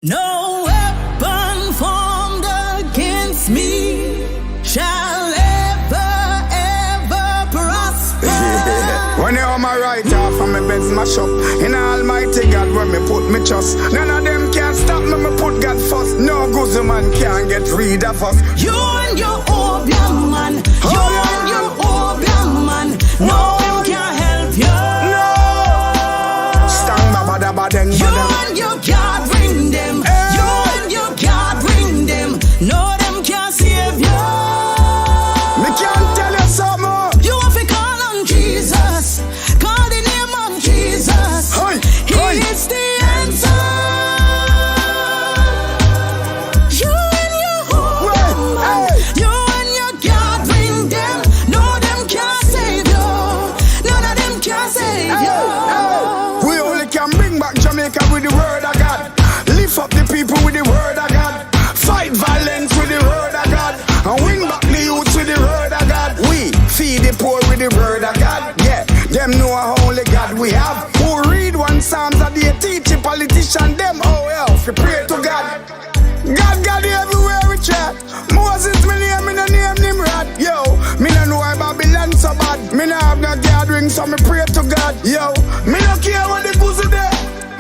No weapon formed against me shall ever prosper. When you on my right half and my bed's my shop, in Almighty God where me put me trust. None of them can stop me, me put God first. No good man can get rid of us. You and your opium man, you and your opium man. No one can help you. No. Stand baba da ba deng You and your God bring them. You and your God bring them. No them can save you. Me can't tell you something. You have to call on Jesus. Call the name of Jesus. He is the answer. You and your opium man, you and your God bring them. No them can save you. None of them can save you. We only can bring back Jamaica with the word of God. Lift up the people with the word of God. Fight violence with the word of God. And win back the youth with the word of God. We feed the poor with the word of God. Yeah, them know how only God we have. Who read one Psalms a day, teach the politician them how else we pray to God. God everywhere we chat. Moses me name, me no name Nimrod. Yo, me no know why Babylon so bad. Me no have no gathering, so me pray to God. Yo, me no care what the goose there.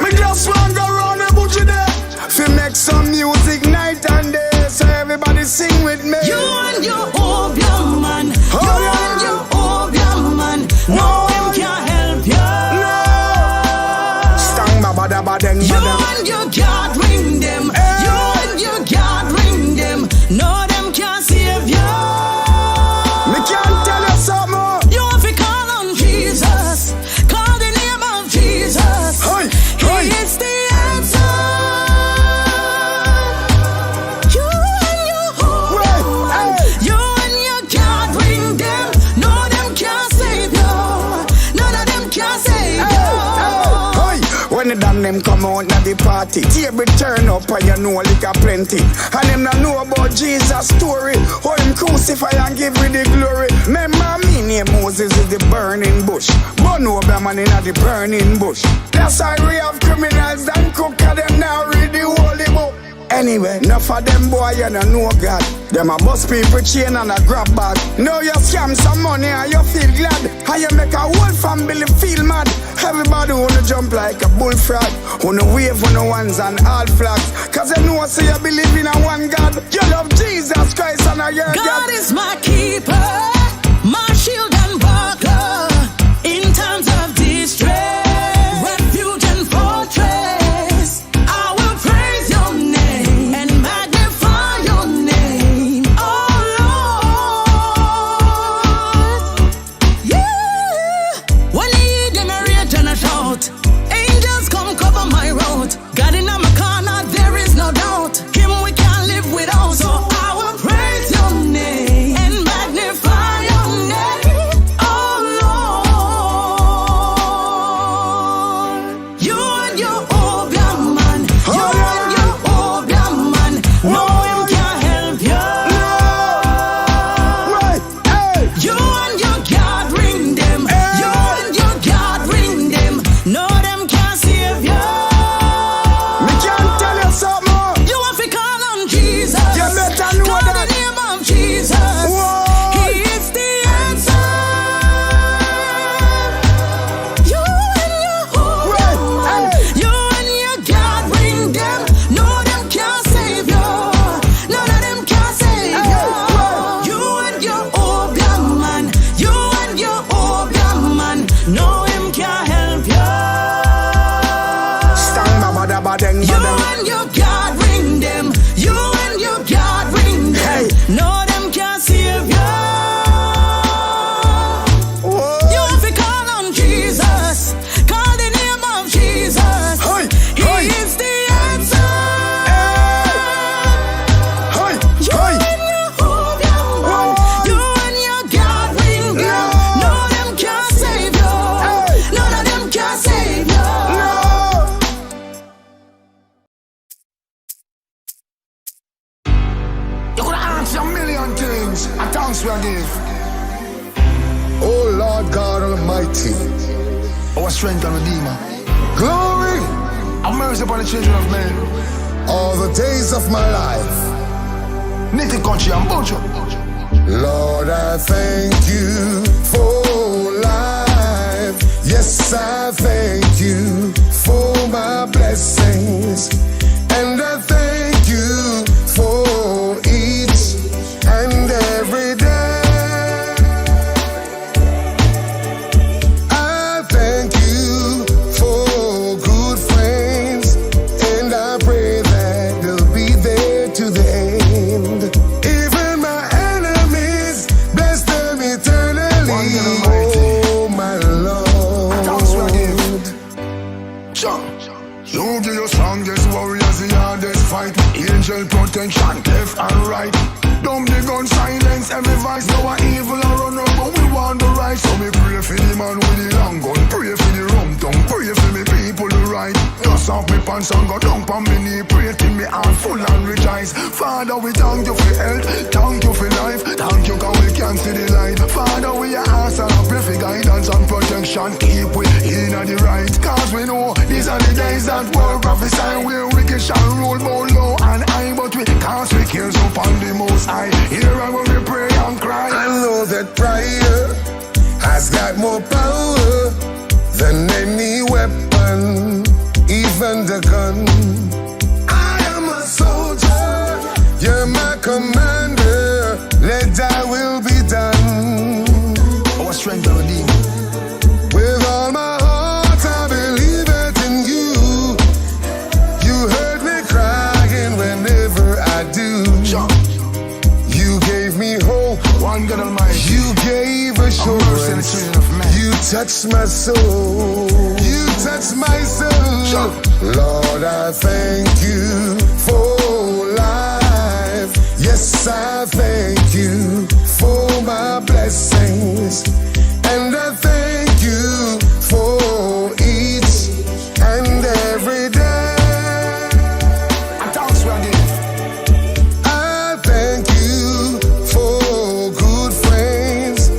Me just want go round the bush there. Fi make some music night and day, so everybody sing with me. You and your opium man, you and your opium man. No one can help you. No. Stang baba da ba deng You ba deng. and your God bring them. You and your God bring them. No them can save you. Me can't tell you something. You have to call on Jesus. Call the name of Jesus. He is the answer. You and your opium man, you and your God bring them. No them can save you. None of them can save you. When the damn them come out na the party, table turn up and you know liquor plenty. And them not know about Jesus' story. How him crucify and give me the glory. Remember me name Moses is the burning bush. But no man in the burning bush. That's why we have criminals and cook and them now read the holy book. Anyway, enough of them boy you don't know God. Them a bust people chain and a grab bag. Now you scam some money and you feel glad. And you make a whole family feel mad. Everybody wanna jump like a bullfrog. Wanna wave on the ones and all flags. Cause you know so you believe in a one God. You love Jesus Christ and a your God. God is my keeper, my shield and buckler. In times of distress, refuge and fortress, I will praise your name and magnify your name, oh Lord. Yeah. When the heathen are rage and a shout, angels come cover my road. God in my corner, there is no doubt. Him we can't live without. So I will praise your name and magnify your name, oh Lord. You and your opium man, you and your opium man. No one can help you. You and your God bring them. You and your God bring them. No them can save you. Me can't tell you something. You have to call on Jesus. You better know call that. the name of Jesus. Whoa. He is the answer. You and your opium man, you and your God bring them. No them can save you. None of them can save you. You and your opium man, you and your opium man. No him can help you. Stang baba da ba deng ba You deng. and your God bring them. You and your God bring them. Hey. No them can save you. Whoa. You have to call on Jesus. Call the name of Jesus. He is the answer. You and your opium man, you and your God bring them. No them can save you. None of them can save you. You could answer a million things. A thanks we give. Oh Lord God Almighty, our strength and redeemer. Glory, have mercy upon the children of men. all the days of my life. Nitty country and Bojo. Lord, I thank you for life. Yes, I thank you for my blessings. And I thank you for each and every day. I thank you for good friends, and I pray that they'll be there to the end. Even my enemies, bless them eternally. Oh, my Lord. You be your strongest warriors, the hardest fight. Angel protection, left and right. Don't be gun silence, every voice. No one evil or run up, but we want the right. So me pray for the man with the long gun, pray for the rum tongue, pray for me people the right. Dust off me pants and go down on me knee, pray till me heart full and rejoice. Father, we thank you for health, thank you for life, thank you 'cause we can see the light. Father, we ask and I pray for guidance and protection, keep we in the right. 'Cause we know these are the days that world prophesy, where wicked shall rule both low and high, but we cast we cares upon the most high. Here I will we pray and cry. I know that prayer has got more power than any weapon, even the gun. I am a soldier, you're my commander, let thy will be done. Our strength of redeem. With all my heart I believe it in you. You heard me crying whenever I do. Sure. You gave me hope, One God Almighty. you gave assurance. You touched my soul, you touched my soul. Sure. Lord, I thank you for life. Yes, I thank you for my blessings. And I thank you for each and every day. And thanks we again. I thank you for good friends,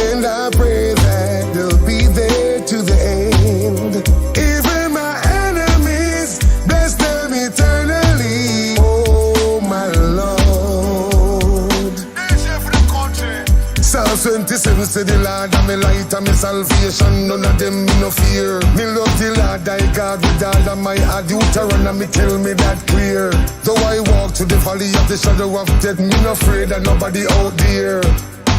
and I pray that they'll be there to the end. Even my enemies, bless them eternally. Oh, my Lord. Psalm 27 say the Lord and me light and me salvation, none of them me no fear. Me love the Lord thy God with all of my heart. Deuteronomy tell me that clear. Though I walk through the valley of the shadow of death, me no afraid of nobody out there.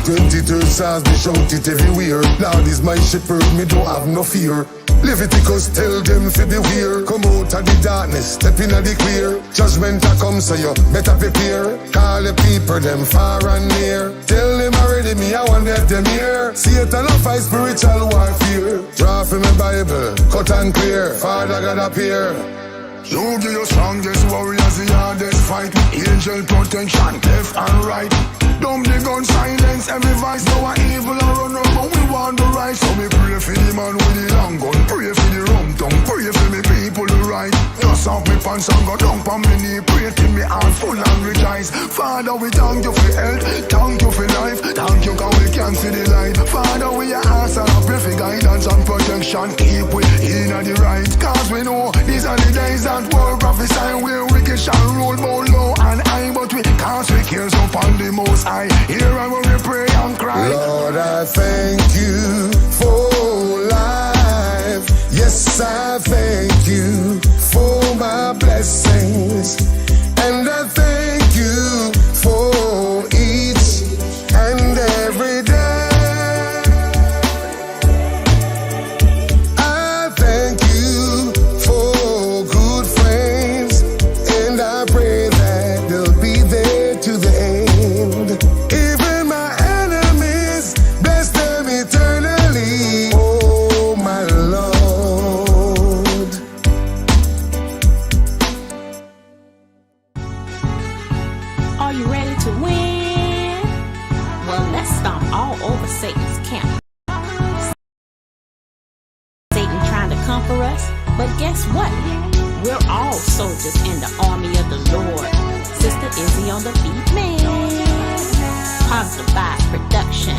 22 Psalms me shout it everywhere. Lord is my shepherd, me don't have no fear. Leviticus tell them fi beware. Come out of the darkness, step in the clear. Judgment a come, so you better prepare. Call the people them far and near. Tell them already me I want let them hear. Satan a fight spiritual warfare. Draw from my Bible, cut and clear. Father God appear. You be your strongest warriors, the hardest fight. Angel protection, left and right. Don't be gun silence, every voice. No one evil or run up, but we want the right. So me pray for the man with the long gun, pray for the rum tongue, pray for me people the right. Dust off me pants and go down on me knee, pray till me heart full and rejoice. Father, we thank you for health, thank you for life, thank you 'cause we can see the light. Father, we ask and I pray for guidance and protection, keep we in the right. 'Cause we know these are the days that world prophesy, where wicked shall rule both low and high, but we cast we cares upon the most high. Here I will we pray and cry. Lord, I thank you for life. Yes, I thank you for my blessings. And I thank you for each and every day. I thank you for good friends, and I pray that they'll be there to the end. Even my enemies, bless them eternally. Oh, my Lord. Are you ready to win? Well, let's stomp all over Satan's camp. Satan trying to conquer us, but guess what? We're all soldiers in the army of the Lord. Sister Izzy on the beat, man. Positive Vibe Production.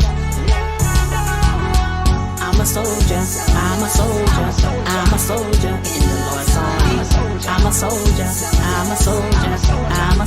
I'm a soldier, I'm a soldier, I'm a soldier in the Lord's army. I'm a soldier, I'm a soldier.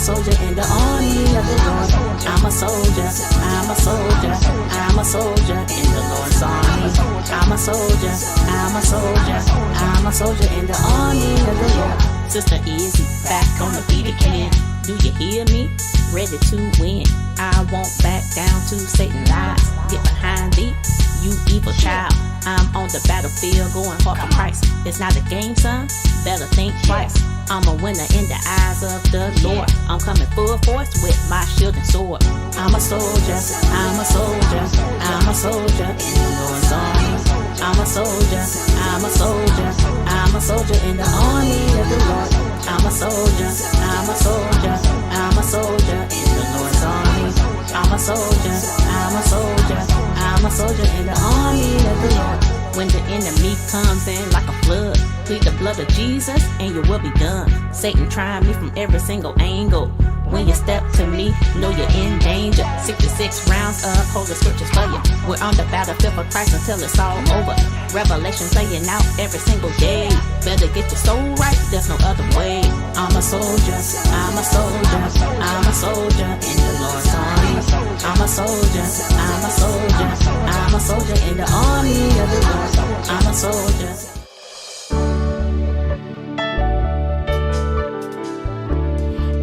soldier in the army of the Lord. I'm a soldier, I'm a soldier, I'm a soldier in the Lord's army. I'm a soldier, I'm a soldier, I'm a soldier in the army of the Lord. Sister Izzy, back on the beat again. Do you hear me? Ready to win. I won't back down to Satan's lies. Get behind thee, you evil child. I'm on the battlefield going hard for Christ. It's not a game, son. Better think twice. I'm a winner in the eyes of the Lord. I'm coming full force with my shield and sword. I'm a soldier, I'm a soldier, I'm a soldier in the Lord's army. I'm a soldier, I'm a soldier, I'm a soldier in the army of the Lord. I'm a soldier, I'm a soldier, I'm a soldier in the Lord's army. I'm a soldier, I'm a soldier, I'm a soldier in the army of the Lord. When the enemy comes in like a flood, plead the blood of Jesus and you will be done. Satan trying me from every single angle. When you step to me, know you're in danger. 66 rounds of holy scriptures for you. We're on the battlefield for Christ until it's all over. Revelation playing out every single day. Better get your soul right, there's no other way. I'm a soldier, I'm a soldier, I'm a soldier in the Lord's army. I'm a soldier, I'm a soldier, I'm a soldier in the army of the Lord. I'm a soldier.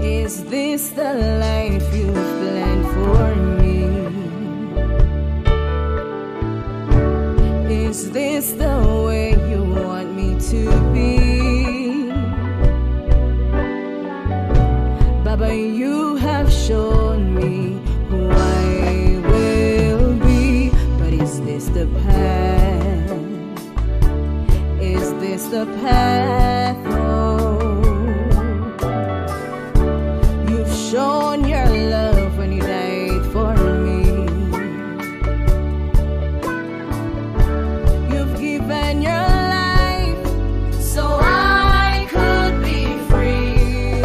Is this the life you've planned for me? Is this the way you want me to be? Baba, you have shown me who I will be. But is this the path? Is this the path? Oh, shown your love when you died for me. You've given your life so I could be free.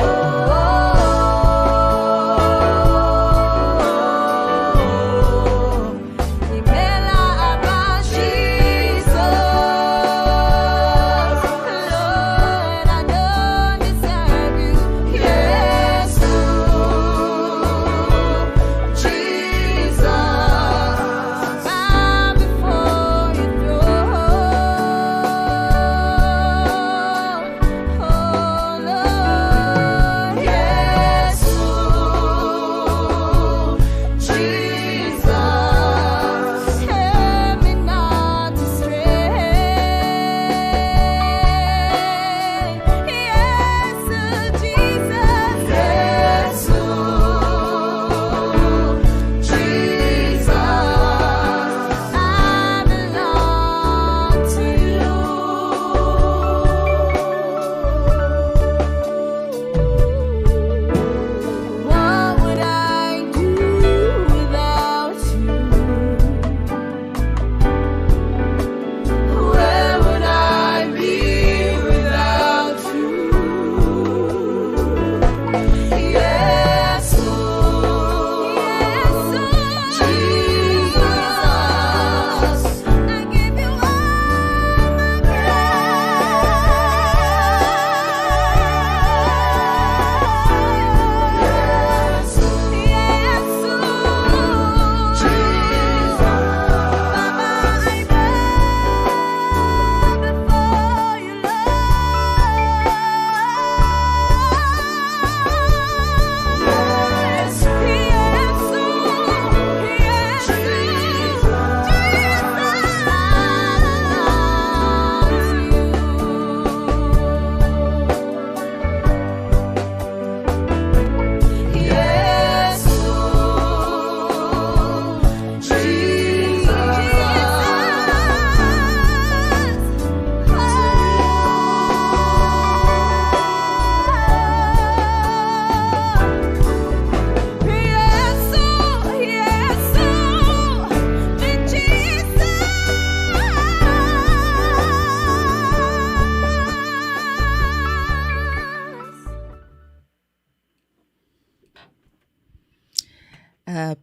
Imela about Jesus, Lord, I don't deserve you. Yes,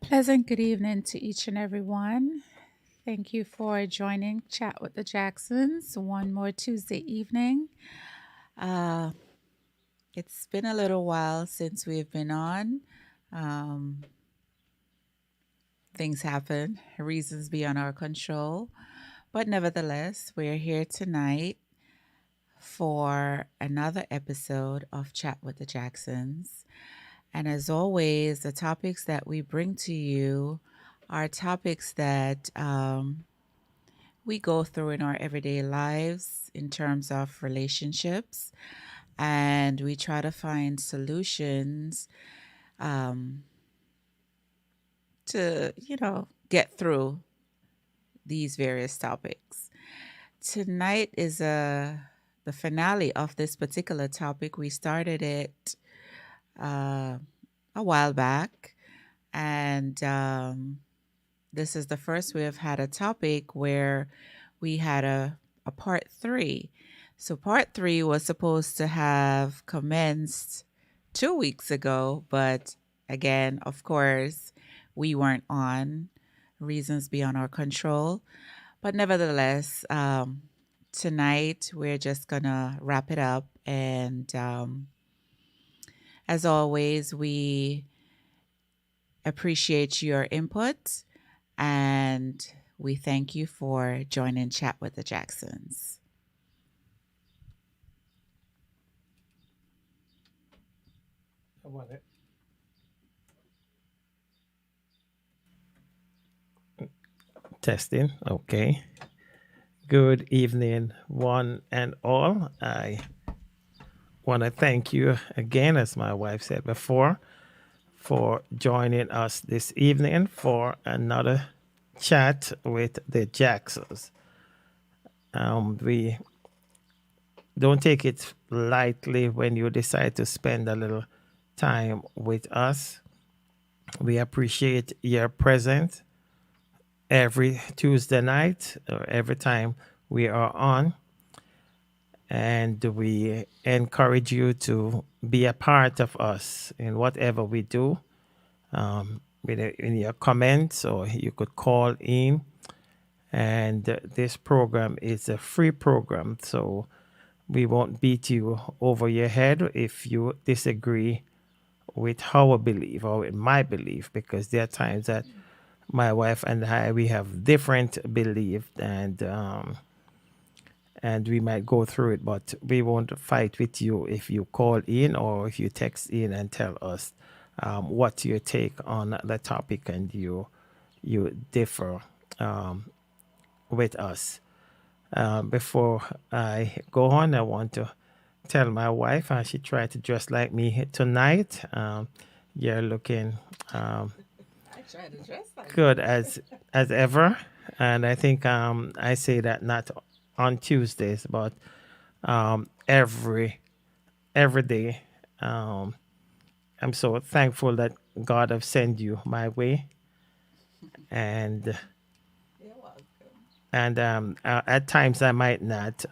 Pleasant good evening to each and every one. Thank you for joining Chat with the Jacksons one more Tuesday evening. It's been a little while since we've been on. Um, things happen, reasons beyond our control. But nevertheless, we're here tonight for another episode of Chat with the Jacksons. And as always, the topics that we bring to you are topics that we go through in our everyday lives in terms of relationships. And we try to find solutions um, to, get through these various topics. Tonight is the finale of this particular topic. We started it uh, a while back, and this is the first we have had a topic where we had a part three. So, part three was supposed to have commenced 2 weeks ago, but again, of course, we weren't on, reasons beyond our control. But nevertheless, tonight we're just gonna wrap it up. And as always, we appreciate your input and we thank you for joining Chat with the Jacksons. I want it. Testing. Okay. Good evening, one and all. I want to thank you again, as my wife said before, for joining us this evening for another chat with the Jacksons. We don't take it lightly when you decide to spend a little time with us. We appreciate your presence every Tuesday night or every time we are on. And we encourage you to be a part of us in whatever we do. In your comments, or you could call in. And this program is a free program, so we won't beat you over your head if you disagree with our belief or with my belief, because there are times that my wife and I, we have different beliefs, and we might go through it, but we won't fight with you if you call in or if you text in and tell us what's your take on the topic and you differ with us. Before I go on, I want to tell my wife, she tried to dress like me tonight. You're looking good as ever, and I think I say that not on Tuesdays, but every day. I'm so thankful that God have sent you my way, and at times I might not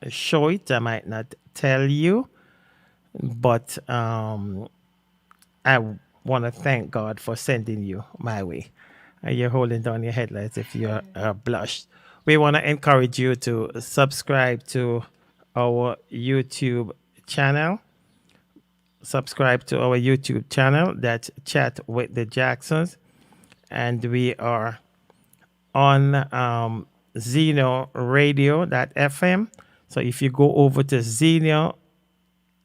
show it, I might not tell you, but I want to thank God for sending you my way. You're holding down your head as if you're blushed. We want to encourage you to subscribe to our YouTube channel. Subscribe to our YouTube channel. That's Chat with the Jacksons. And we are on Zeno Radio.fm. So if you go over to Zeno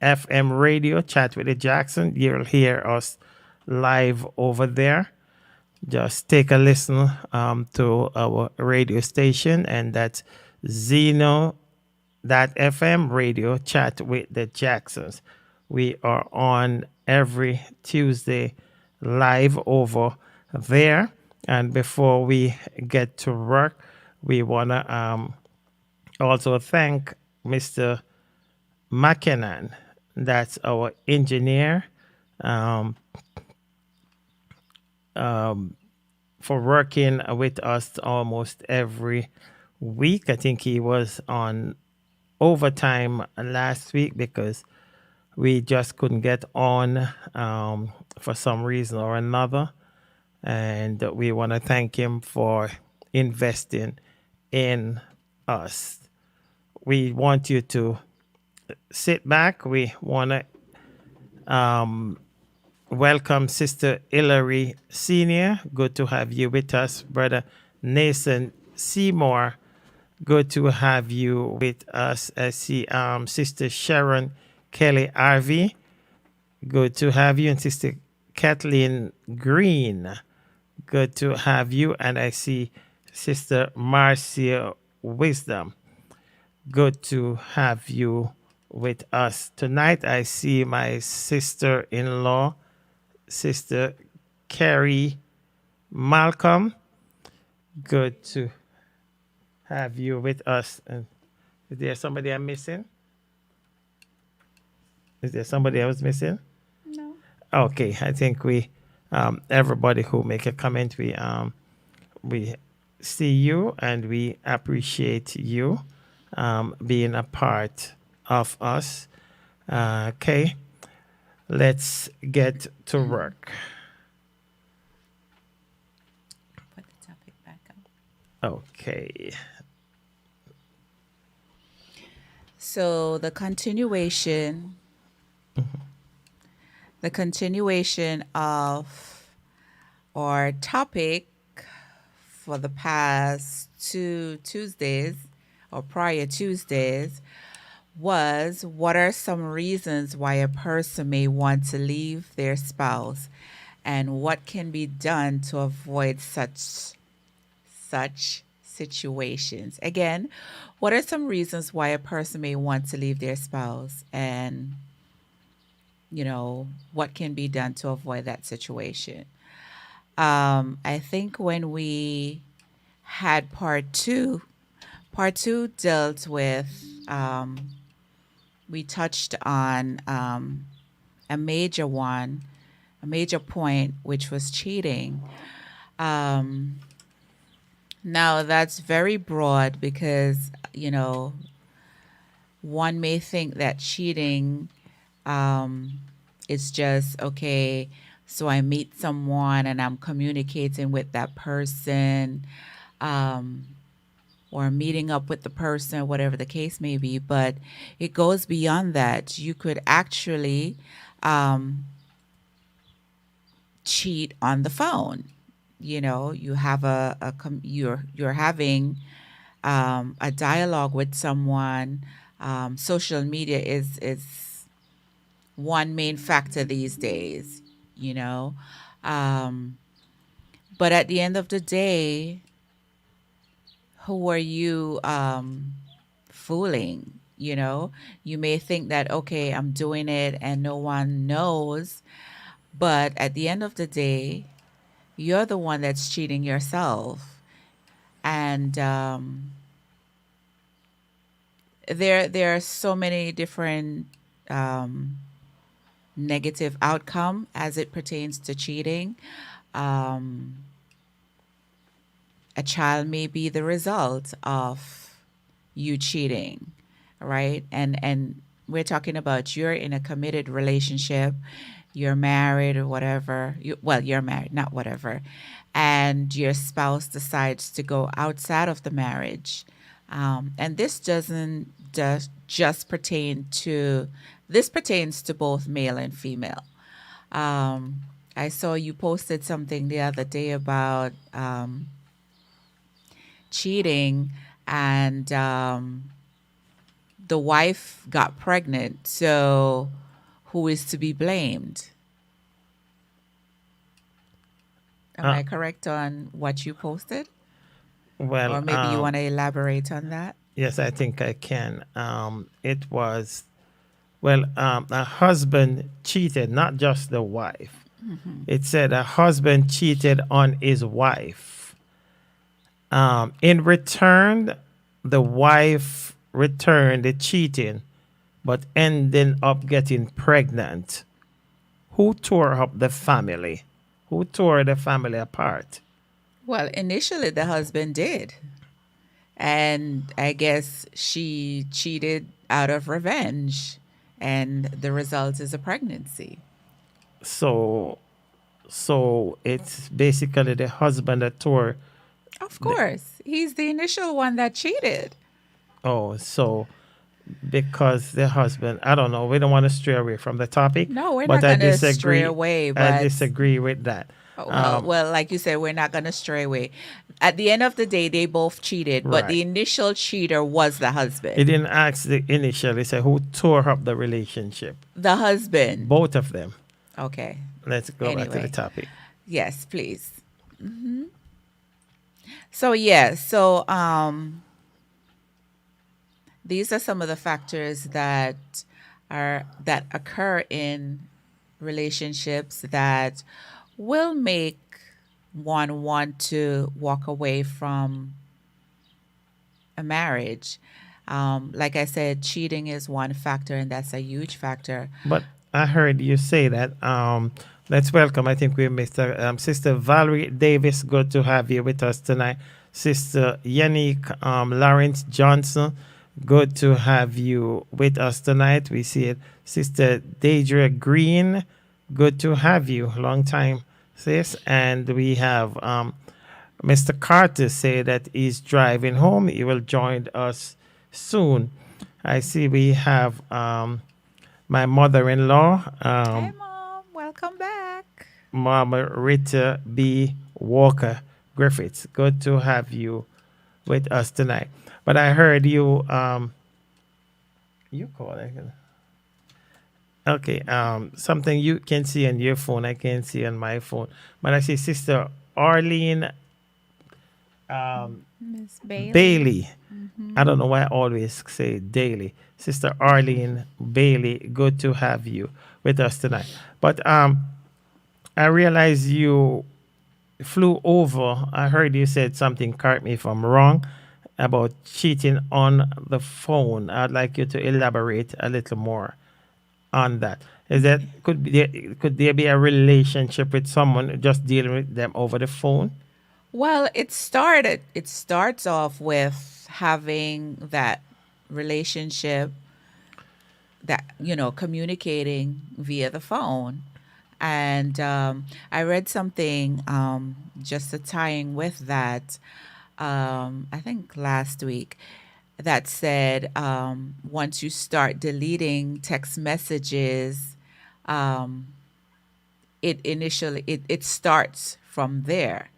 FM Radio, Chat with the Jackson, you'll hear us live over there. Just take a listen to our radio station, and that's Zeno.fm Radio, Chat with the Jacksons. We are on every Tuesday live over there. And before we get to work, we want to also thank Mr. McKinnon. That's our engineer. For working with us almost every week. I think he was on overtime last week because we just couldn't get on for some reason or another. And we want to thank him for investing in us. We want you to sit back. We want to welcome Sister Hilary Senior. Good to have you with us, Brother Nathan Seymour. Good to have you with us. I see Sister Sharon Kelly Harvey. Good to have you. And Sister Kathleen Green. Good to have you. And I see Sister Marcia Wisdom. Good to have you with us. Tonight I see my sister-in-law, Sister Carrie Malcolm. Good to have you with us. And is there somebody I'm missing? Is there somebody else missing? No. Okay, I think we, everybody who make a comment, we see you and we appreciate you being a part of us. Okay, let's get to work. Put the topic back up. Okay. So the continuation of our topic for the past 2 Tuesdays or prior Tuesdays was, what are some reasons why a person may want to leave their spouse, and what can be done to avoid such situations? Again, what are some reasons why a person may want to leave their spouse, and what can be done to avoid that situation? I think when we had part two dealt with, we touched on a major point, which was cheating. Now that's very broad because, one may think that cheating is just, okay, so I meet someone and I'm communicating with that person, or meeting up with the person, whatever the case may be. But it goes beyond that. You could actually cheat on the phone. You have you're having a dialogue with someone. Social media is one main factor these days. But at the end of the day, who are you fooling? You may think that, okay, I'm doing it and no one knows, but at the end of the day, you're the one that's cheating yourself. And there are so many different negative outcome as it pertains to cheating. A child may be the result of you cheating, right? And we're talking about, you're in a committed relationship, you're married or whatever. You're married, not whatever. And your spouse decides to go outside of the marriage. And this doesn't just pertain to, this pertains to both male and female. I saw you posted something the other day about cheating, and the wife got pregnant. So who is to be blamed? Am I correct on what you posted? Well, Or maybe you want to elaborate on that? yes, I think I can. It was, well, a husband cheated, not just the wife. It said a husband cheated on his wife. In return, the wife returned the cheating, but ended up getting pregnant. Who tore up the family? Who tore the family apart? Well, initially the husband did. And I guess she cheated out of revenge. And the result is a pregnancy. So it's basically the husband that tore. Of course. He's the initial one that cheated. Oh, so because the husband, I don't know, we don't want to stray away from the topic. No, we're but not I gonna disagree. stray away, I but disagree with that. well, like you said, we're not gonna stray away. At the end of the day, they both cheated, but the Right. initial cheater was the He husband. didn't ask the initial. He said, who tore up the relationship? The husband. Both of them. Okay. Let's go back to Anyway. the topic. Yes, please. So yeah, so these are some of the factors that occur in relationships that will make one want to walk away from a marriage. Like I said, cheating is one factor, and that's a huge factor. But I heard you say that. Let's welcome, I think we missed Sister Valerie Davis. Good to have you with us tonight. Sister Yannick Lawrence Johnson. Good to have you with us tonight. We see it. Sister Deidre Green. Good to have you. Long time, sis. And we have Mr. Carter say that he's driving home. He will join us soon. I see we have my mother-in-law, Hey, Mom, welcome back. Mama Rita B. Walker Griffiths. Good to have you with us tonight. But I heard you you call it. Okay, something you can see on your phone, I can see on my phone. But I see Sister Arlene Miss Bailey. Bailey. I don't know why I always say daily. Sister Arlene Bailey, good to have you with us tonight. But I realize you flew over. I heard you said something, correct me if I'm wrong, about cheating on the phone. I'd like you to elaborate a little more on that. Is that could there be a relationship with someone just dealing with them over the phone? Well, it starts off with having that relationship, that, communicating via the phone. And I read something just tying with that, I think last week, that said once you start deleting text messages, it starts from there,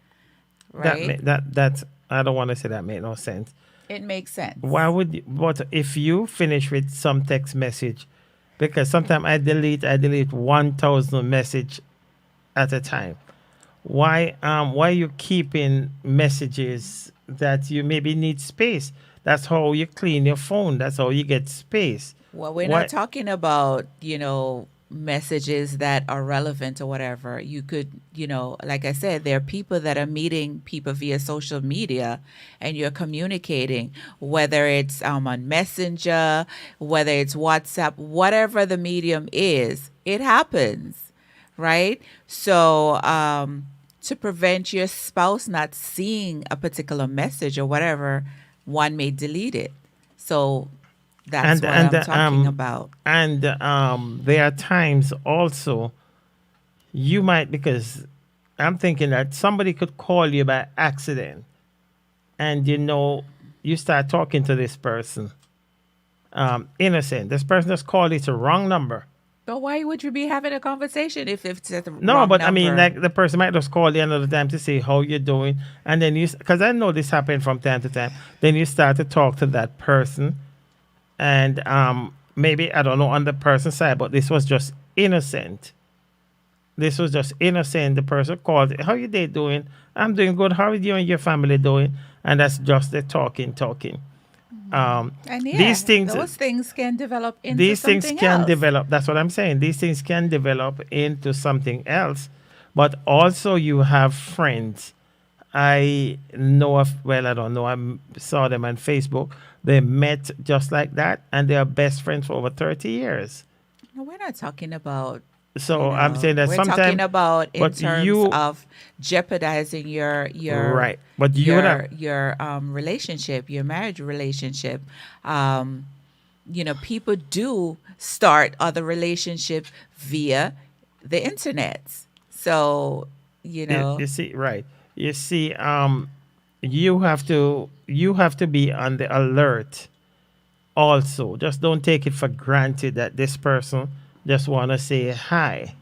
right? That I don't want to say that made no sense. It makes sense. Why would you, but if you finish with some text message, because sometimes I delete 1,000 message at a time. Why you keeping messages that you maybe need space? That's how you clean your phone. That's how you get space. Well, we're Why- not talking about, messages that are relevant or whatever. You could, like I said, there are people that are meeting people via social media and you're communicating, whether it's on Messenger, whether it's WhatsApp, whatever the medium is, it happens, right? So, to prevent your spouse not seeing a particular message or whatever, one may delete it. So that's what I'm talking about. And there are times also you might, because I'm thinking that somebody could call you by accident, and you start talking to this person, innocent. This person just called it a wrong number. But why would you be having a conversation if it's at the No, wrong but I mean, number? like the person might just call you another time to say how you're doing, and then because I know this happened from time to time. Then you start to talk to that person, and maybe I don't know on the person's side, but this was just innocent. This was just innocent. The person called, "How you day doing? I'm doing good. How are you and your family doing?" And that's just the talking. And yeah, these things, those things can develop into these something things can else. develop. That's what I'm saying. These things can develop into something else. But also, you have friends. I know of, well, I don't know. Saw them on Facebook. They met just like that, and they are best friends for over 30 years. No, we're not talking about. So I'm saying that we're sometimes, talking about in but terms you- of jeopardizing your Right. But you would have- your relationship, your marriage relationship. People do start other relationship via the internet. So You see, right? You see, you have to be on the alert also. Just don't take it for granted that this person just want to say hi,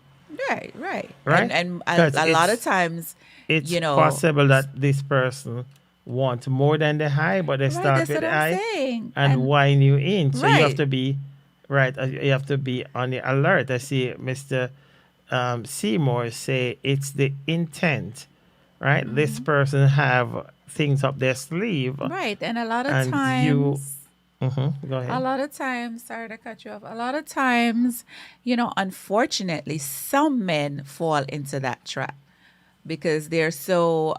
Right, right. right? And Because a lot of times, it's you know, possible that this person wants more than the hi, but they right, start that's with what I'm hi saying. and whine you in. So you have Right. to be right. You have to be on the alert. I see Mr. Seymour say it's the intent, right? This person have things up their sleeve, Right. And a lot of and you. times, Go ahead. sorry to cut you off. A lot of times, unfortunately, some men fall into that trap because they're so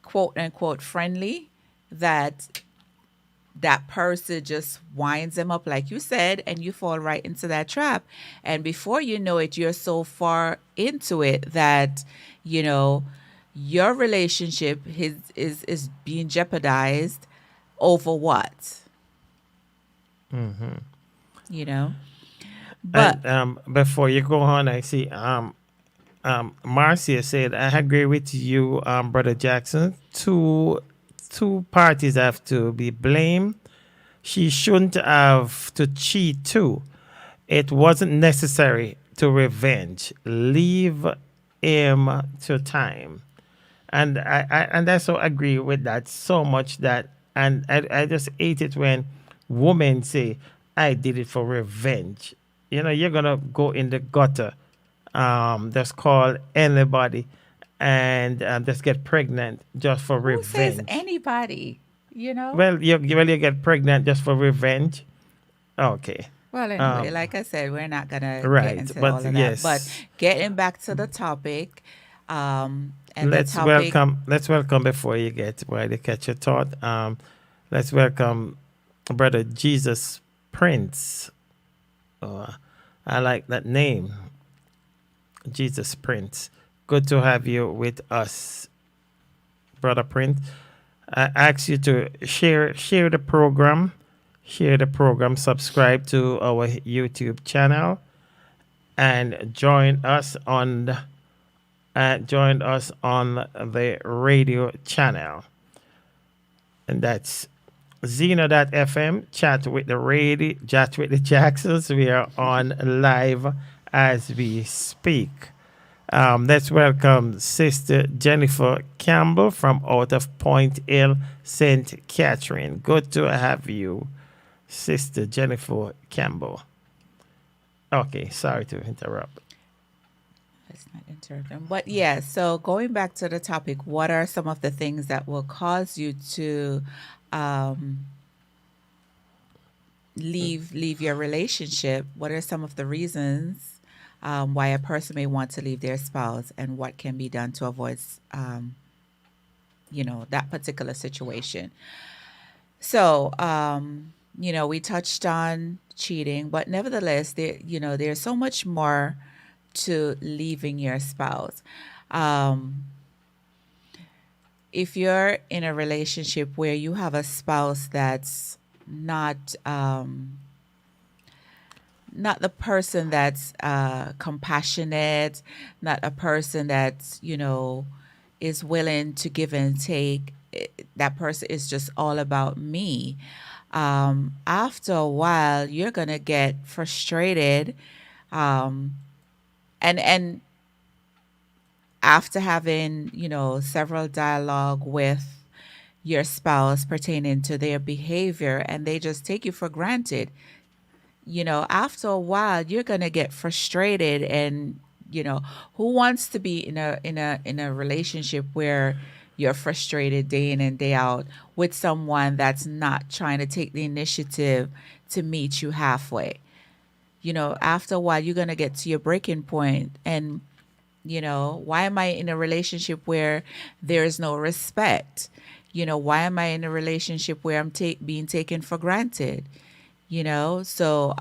quote unquote friendly that that person just winds them up, like you said, and you fall right into that trap. And before you know it, you're so far into it that, you know, your relationship is being jeopardized over what? You know? But And before you go on, I see Marcia said, I agree with you, Brother Jackson. Two parties have to be blamed. She shouldn't have to cheat too. It wasn't necessary to revenge. Leave him to time. And I so agree with that so much that, and I just hate it when women say, I did it for revenge. You're gonna go in the gutter, just call anybody, and just get pregnant just for who says revenge. anybody? Well, you get pregnant just for revenge. Okay. Well, anyway, like I said, we're not gonna get Right, into but all of that. But yes, getting back to the topic, and the let's topic, welcome. Let's welcome before you get where they catch your thought. Let's welcome Brother Jesus Prince. Oh, I like that name, Jesus Prince. Good to have you with us, Brother Prince. I ask you to share the program, subscribe to our YouTube channel, and join us on the radio channel, and that's Zeno.fm. Chat with the Jacksons. We are on live as we speak. Let's welcome Sister Jennifer Campbell from out of Point Hill, St. Catherine. Good to have you, Sister Jennifer Campbell. Okay, sorry to interrupt. let's not interrupt them. But yeah, so going back to the topic, what are some of the things that will cause you to um, leave your relationship? What are some of the reasons why a person may want to leave their spouse, and what can be done to avoid that particular situation? So, we touched on cheating, but nevertheless, there's so much more to leaving your spouse. Um, if you're in a relationship where you have a spouse that's not the person that's compassionate, not a person that's is willing to give and take. That person is just all about me. After a while, you're gonna get frustrated, um, and after having several dialogue with your spouse pertaining to their behavior, and they just take you for granted. After a while, you're gonna get frustrated, and who wants to be in a relationship where you're frustrated day in and day out with someone that's not trying to take the initiative to meet you halfway? After a while, you're gonna get to your breaking point, and why am I in a relationship where there is no respect? Why am I in a relationship where I'm being taken for granted? So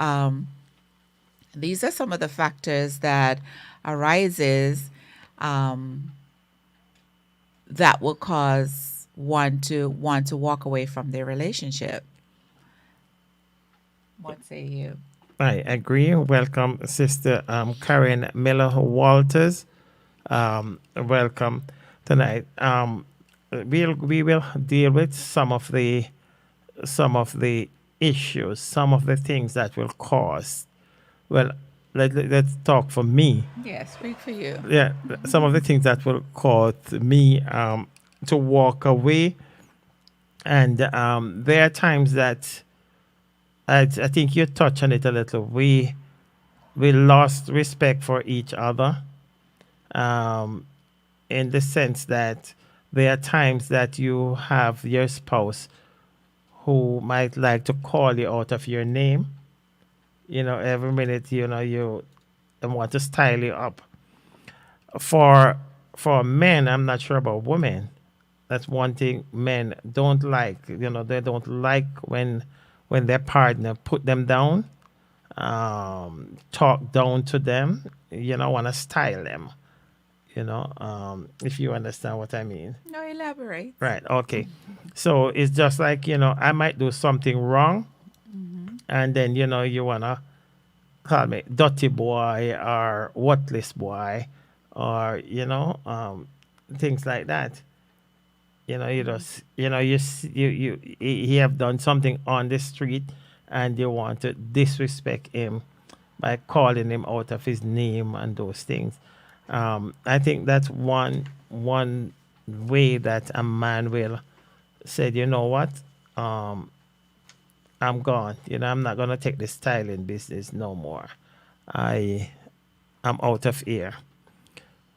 these are some of the factors that arises um, that will cause one to want to walk away from their relationship. What say you? I agree. Welcome, Sister Karen Miller Walters. Welcome tonight. We will deal with some of the some of the issues, some of the things that will cause. Well, let's talk for me. Yeah, speak for you. Yeah, some of the things that will cause me to walk away. And there are times that I think you touch on it a little. We lost respect for each other, um, in the sense that there are times that you have your spouse who might like to call you out of your name. Every minute, you want to style you up. For men, I'm not sure about women. That's one thing men don't like. They don't like when their partner put them down, talk down to them. Want to style them. If you understand what I mean. No, elaborate. Right. Okay. So it's just like, I might do something wrong, and then, you want to call me dirty boy or worthless boy, or, things like that. You just, he have done something on the street, and you want to disrespect him by calling him out of his name and those things. I think that's one way that a man will say, you know what, I'm gone. I'm not gonna take the styling business no more. I'm out of here.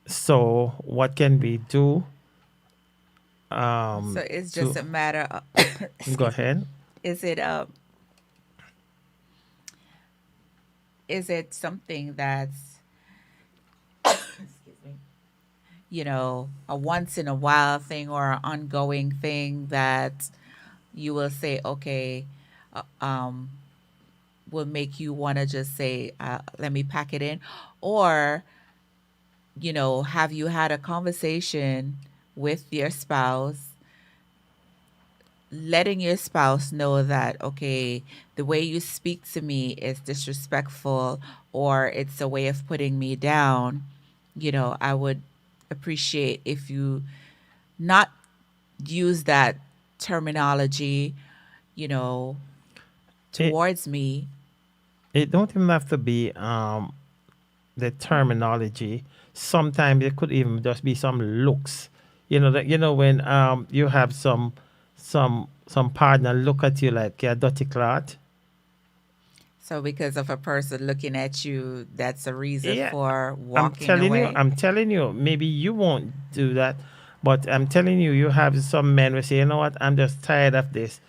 So what can we do? So it's just a matter of Go ahead. is it something that's excuse me, a once in a while thing or an ongoing thing that you will say, okay, uh, um, will make you want to just say, let me pack it in? Or, have you had a conversation with your spouse, letting your spouse know that, okay, the way you speak to me is disrespectful or it's a way of putting me down? I would appreciate if you not use that terminology, It, towards me. it don't even have to be the terminology. Sometimes it could even just be some looks. When you have some partner look at you like you're a dirty clot. So because of a person looking at you, that's a reason Yeah, for I'm walking telling you, away. maybe you won't do that, but I'm telling you, you have some men who say, you know what, I'm just tired of this.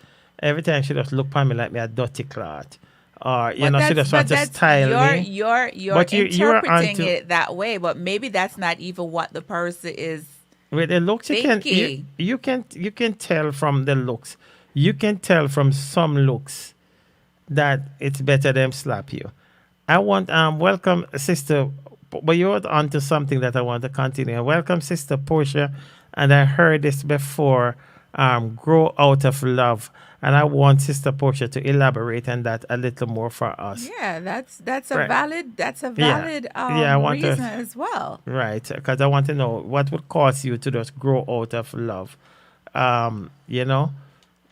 Every time she just look at me like me a dirty clot. Or, she just want to style you're me. you're But you're interpreting onto, it that way, but maybe that's not even what the person is with the looks, thinking. you can tell from the looks. You can tell from some looks that it's better them slap you. I want welcome sister, but you're onto something that I want to continue. Welcome sister Portia, and I heard this before. Grow out of love, and I want sister Portia to elaborate on that a little more for us. Yeah, that's a Right. valid Yeah, yeah. I want to. reason as well. Right, because I want to know what would cause you to just grow out of love. Um, you know,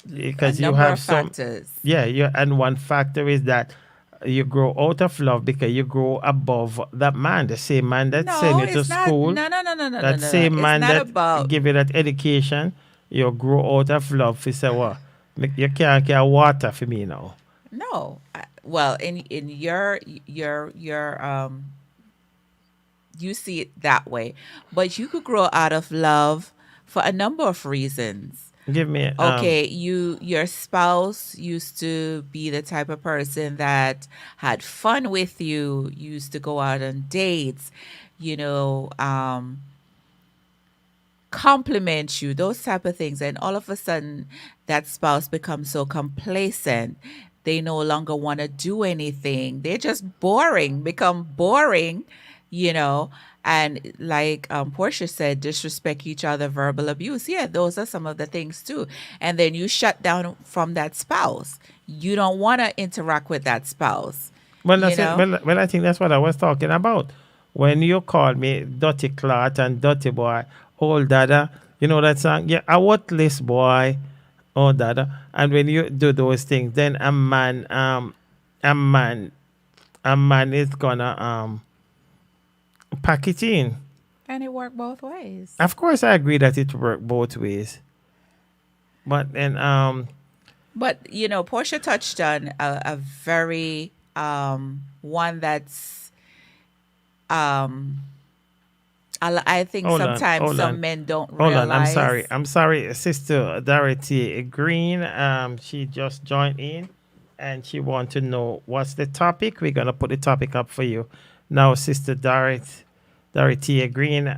A because you number have of some, factors. yeah, and one factor is that you grow out of love because you grow above that man, the same man that sent No, you to it's not. school, No, that no. same It's man not that about. give you that education. You grow out of love. You say, what? You can't get water for me now. No. Well, in your you see it that way, but you could grow out of love for a number of reasons. Give me, Okay, your spouse used to be the type of person that had fun with you, used to go out on dates, you know, compliment you, those type of things, and all of a sudden that spouse becomes so complacent. They no longer want to do anything. They're just boring, become boring, you know. And like Portia said, disrespect each other, verbal abuse. Yeah, those are some of the things too. And then you shut down from that spouse. You don't want to interact with that spouse. well, You that's it. know? Well, I think that's what I was talking about. When you called me dirty clot and dirty boy, old dada, you know that song? Yeah, a worthless boy, all that. And when you do those things, then a man, a man is gonna pack it in. And it worked both ways. Of course, I agree that it worked both ways. But then, But you know, Portia touched on a very one that's I think hold on, sometimes hold some on. men don't Hold on, realize. I'm sorry, Sister Dorothy Green. She just joined in, and she want to know what's the topic. We're gonna put the topic up for you now, Sister Dorothy Green.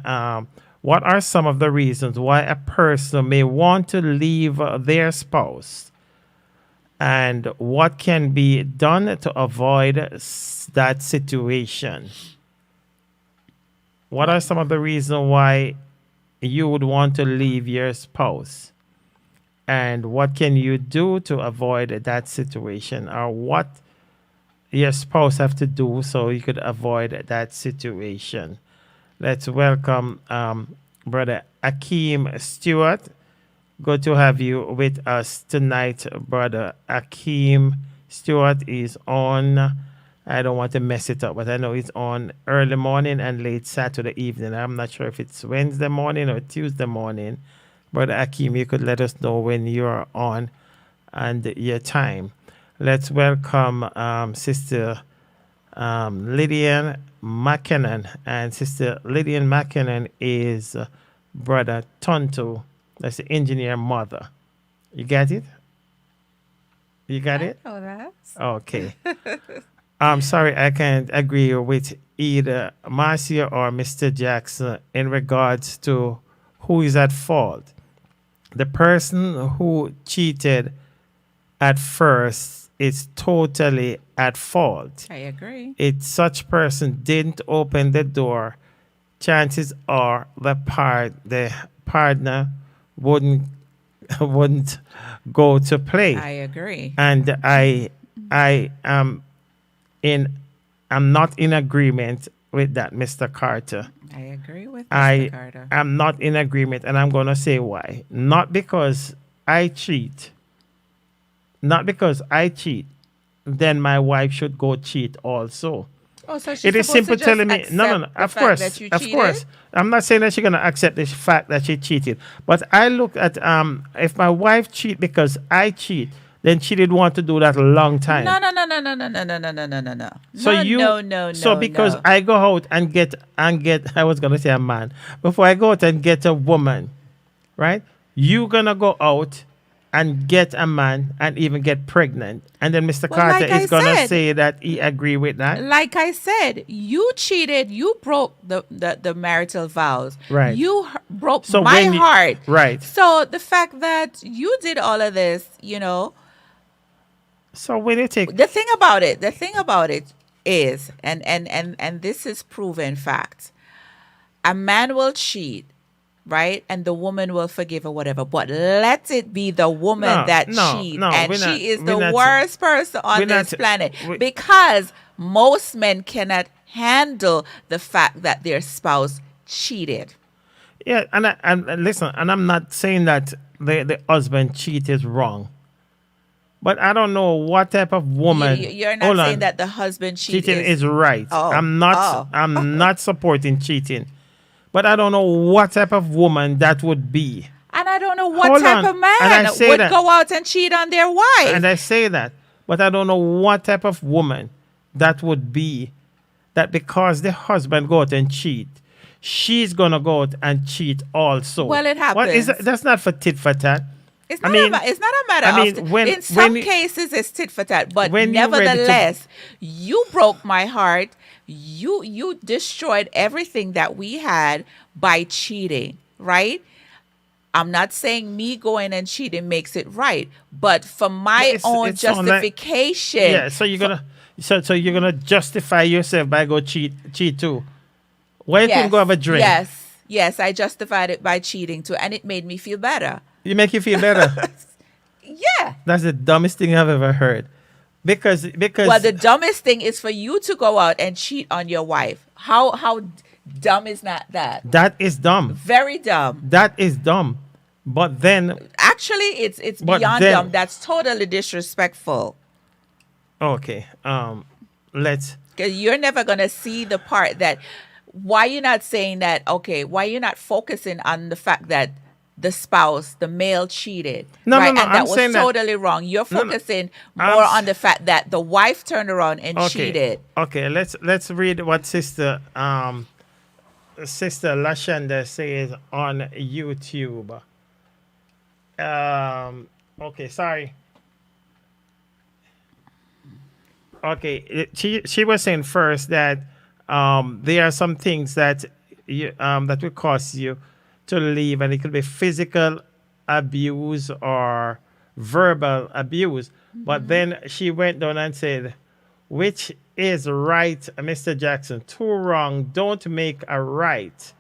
What are some of the reasons why a person may want to leave their spouse, and what can be done to avoid that situation? What are some of the reasons why you would want to leave your spouse? And what can you do to avoid that situation? Or what your spouse have to do so you could avoid that situation? Let's welcome Brother Akeem Stewart. Good to have you with us tonight, Brother Akeem Stewart is on. I don't want to mess it up, but I know it's on early morning and late Saturday evening. I'm not sure if it's Wednesday morning or Tuesday morning. Brother Akeem, you could let us know when you're on and your time. Let's welcome Sister Lydian McKinnon. And Sister Lydian McKinnon is Brother Tonto. That's the engineer mother. You got it? You got it? Oh, that. Okay. I'm sorry, I can't agree with either Marcia or Mr. Jackson in regards to who is at fault. The person who cheated at first is totally at fault. I agree. If such person didn't open the door, chances are the partner wouldn't go to play. I agree. And I am I'm not in agreement with that, Mr. Carter. I agree with Mr. I Carter. am not in agreement, and I'm going to say why. Not because I cheat. Not because I cheat, then my wife should go cheat also. Oh, so she's It is supposed simple to just telling me, no. accept the Of fact course, that you of cheated? course. I'm not saying that she's gonna accept the fact that she cheated, but I look at if my wife cheat because I cheat, then she did want to do that a long time. No. So no. So because I go out and get I was gonna say a man before I go out and get a woman, right? You gonna go out and get a man and even get pregnant, and then Mr. Well, Carter like I is gonna said- say that he agree with that. Like I said, you cheated. You broke the marital vows. Right. You broke So my when you- heart. right. So the fact that you did all of this, you know, So when you take the thing about it is, and this is proven fact, a man will cheat, right? And the woman will forgive or whatever. But let it be the woman No, that no, cheats. no, And we're she not- is we're the not- worst person on we're this not- planet. we- Because most men cannot handle the fact that their spouse cheated. yeah, and listen, and I'm not saying that the husband cheat is wrong, but I don't know what type of woman. You're not Hold saying on, that the husband cheating is is right. Oh, I'm not. oh. I'm not supporting cheating, but I don't know what type of woman that would be. And I don't know what Hold type on. of man And I say would that- go out and cheat on their wife. And I say that, but I don't know what type of woman that would be. That because the husband go out and cheat, she's gonna go out and cheat also. Well, it What is happens. that's not for tit for tat. It's I not, mean- it's not a matter I mean, of when- in some when- cases it's tit for tat, but when you're ready to- nevertheless, you broke my heart. You destroyed everything that we had by cheating, right? I'm not saying me going and cheating makes it right, but for my It's- own it's on that- justification. Yeah, so you're gonna so you're gonna justify yourself by go cheat too. Why you couldn't go have a drink? Yes, I justified it by cheating too, and it made me feel better. You make you feel better. Yeah. That's the dumbest thing I've ever heard. Because Well, the dumbest thing is for you to go out and cheat on your wife. How dumb is not that? that is dumb. Very dumb. That is dumb. But then actually, it's But beyond then- dumb. That's totally disrespectful. Okay. Let's. 'Cause you're never gonna see the part that. Why you're not saying that? Okay, why you're not focusing on the fact that the spouse, the male, cheated? No, right? no, And I'm that was saying that- totally wrong. You're No, no. focusing I'm more s- on the fact that the wife turned around and Okay. cheated. Okay. Let's read what Sister Lashanda says on YouTube. Okay. Sorry. Okay. She was saying first that there are some things that that will cause you to leave, and it could be physical abuse or verbal abuse. But then she went down and said, which is right, Mr. Jackson? Two wrong don't make a right.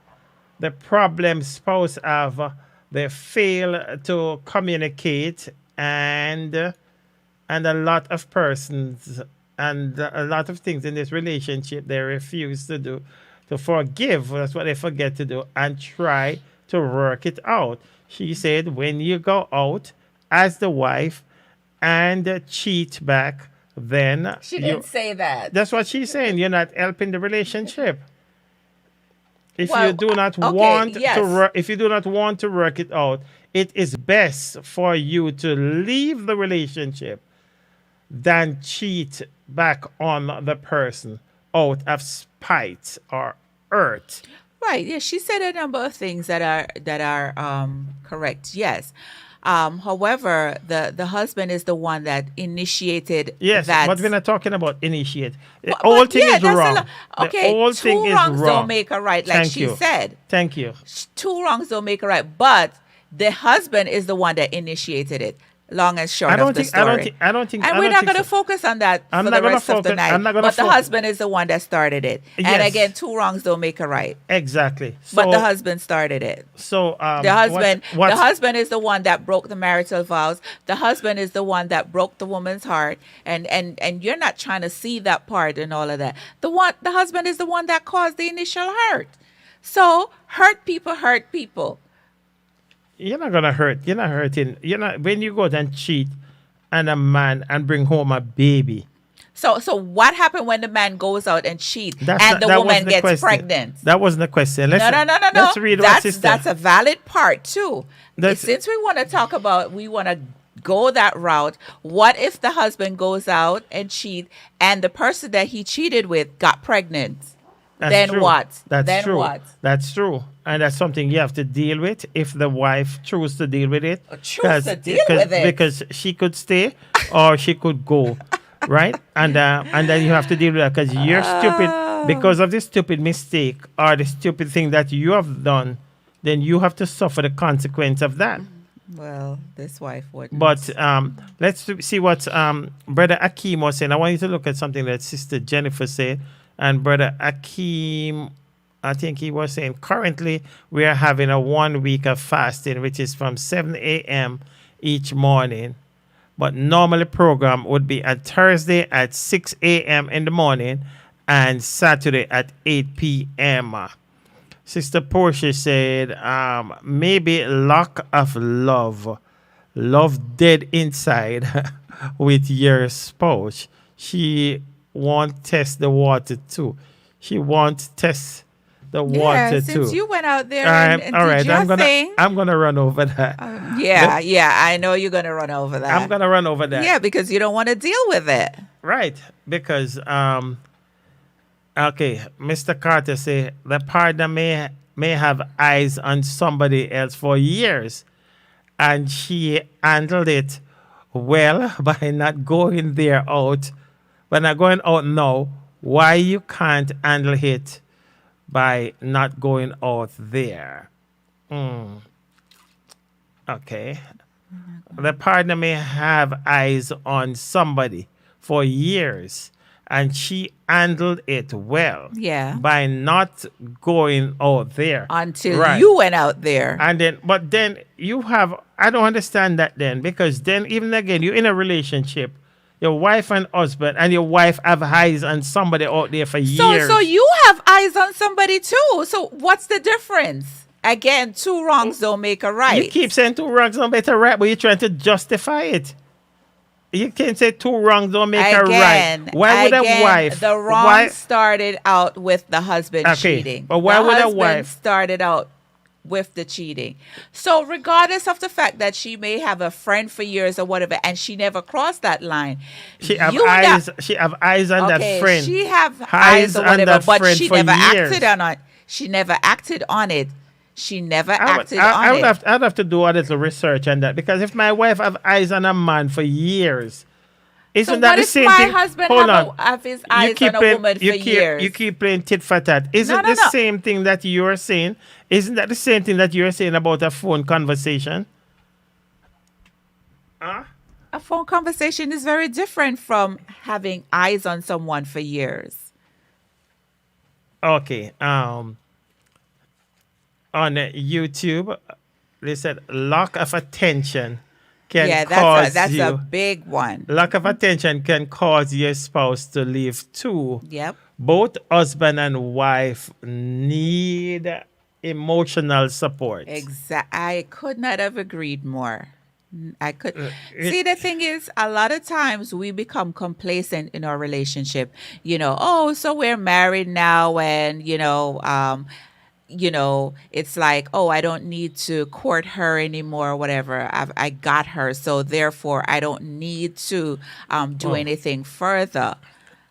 The problem spouse have, they fail to communicate, and a lot of persons and a lot of things in this relationship they refuse to do, to forgive. That's what they forget to do, and try to work it out. She said, when you go out as the wife and cheat back, then She didn't say that. that's what she's saying. You're not helping the relationship. If Well, you do not okay, want yes. to work, if you do not want to work it out, it is best for you to leave the relationship than cheat back on the person out of spite or hurt. Right. Yeah, she said a number of things that are correct. Yes. However, the husband is the one that initiated Yes, that. but we're not talking about initiate. The But- whole but thing yeah, is that's a wrong. lo- The okay, whole two thing is wrongs wrong. don't make a right, like Thank she you. said. Thank you. Two wrongs don't make a right, but the husband is the one that initiated it. Long and short I don't of the think. I story. don't think. I don't think. And I we're don't not think going to so. focus on that I'm for not the gonna rest of the focus- night. I'm not gonna But the focus- husband is the one that started it. And Yes. again, two wrongs don't make a right. Exactly. But So- the husband started it. So The husband, what's- the husband is the one that broke the marital vows. The husband is the one that broke the woman's heart, and you're not trying to see that part and all of that. The husband is the one that caused the initial hurt. So hurt people. You're not gonna hurt. You're not hurting. You're not when you go out and cheat on a man and bring home a baby. So what happened when the man goes out and cheats and That the wasn't woman the gets question. pregnant? That wasn't the question. Let's, No. Let's read what sister. That's a valid part too. That's- Since we want to talk about, we want to go that route. What if the husband goes out and cheat, and the person that he cheated with got pregnant? That's then true. what? That's Then true. what? That's true. And that's something you have to deal with if the wife chooses to deal with it. Choose to deal with it. Because she could stay or she could go, right? And then you have to deal with that because you're stupid because of this stupid mistake or the stupid thing that you have done. Then you have to suffer the consequence of that. Well, this wife wouldn't. But let's see what Brother Akeem was saying. I want you to look at something that Sister Jennifer said. And Brother Akeem, I think he was saying, currently we are having a 1 week of fasting, which is from 7 a.m. each morning. But normally program would be at Thursday at 6 a.m. in the morning and Saturday at 8 p.m. Sister Portia said, maybe lack of love dead inside with your spouse. She won't test the water too. She won't test the water too. Since you went out there and all did right, your thing. I'm gonna run over that. Yeah, I know you're going to run over that. I'm gonna run over that. Yeah, because you don't want to deal with it. Right, because okay, Mr. Carter say the partner may have eyes on somebody else for years, and she handled it well by not going there out, but not going out now. Why you can't handle it by not going out there? Okay. The partner may have eyes on somebody for years, and she handled it well. Yeah. By not going out there. Until Right. you went out there. And then you have, I don't understand that then, because then even again, you're in a relationship, your wife and husband, and your wife have eyes on somebody out there for years. So you have eyes on somebody too. So what's the difference? Again, two wrongs don't make a right. You keep saying two wrongs don't make a right, but you're trying to justify it. You can't say two wrongs don't make a right. Why would a wife? The wrong started out with the husband cheating. But why the would a husband wife started out with the cheating? So regardless of the fact that she may have a friend for years or whatever, and she never crossed that line, she have eyes? She have eyes on that friend. She have eyes or on whatever, that but friend she for never years. acted on it. She never acted on it. She never I acted on it. I'd have to do a little research on that, because if my wife have eyes on a man for years, isn't So that what the if same my thing? husband Hold have on. have his eyes on a woman for years? You keep playing tit for tat. Isn't No. the same thing that you're saying? Isn't that the same thing that you're saying about a phone conversation? A phone conversation is very different from having eyes on someone for years. Okay. On YouTube, they said lack of attention can Yeah, cause that's you. a big one. Lack of attention can cause your spouse to leave too. Yep. Both husband and wife need emotional support. I could not have agreed more. I could see. The thing is, a lot of times we become complacent in our relationship. So we're married now, and it's like, oh, I don't need to court her anymore or whatever. I got her, so therefore I don't need to do anything further.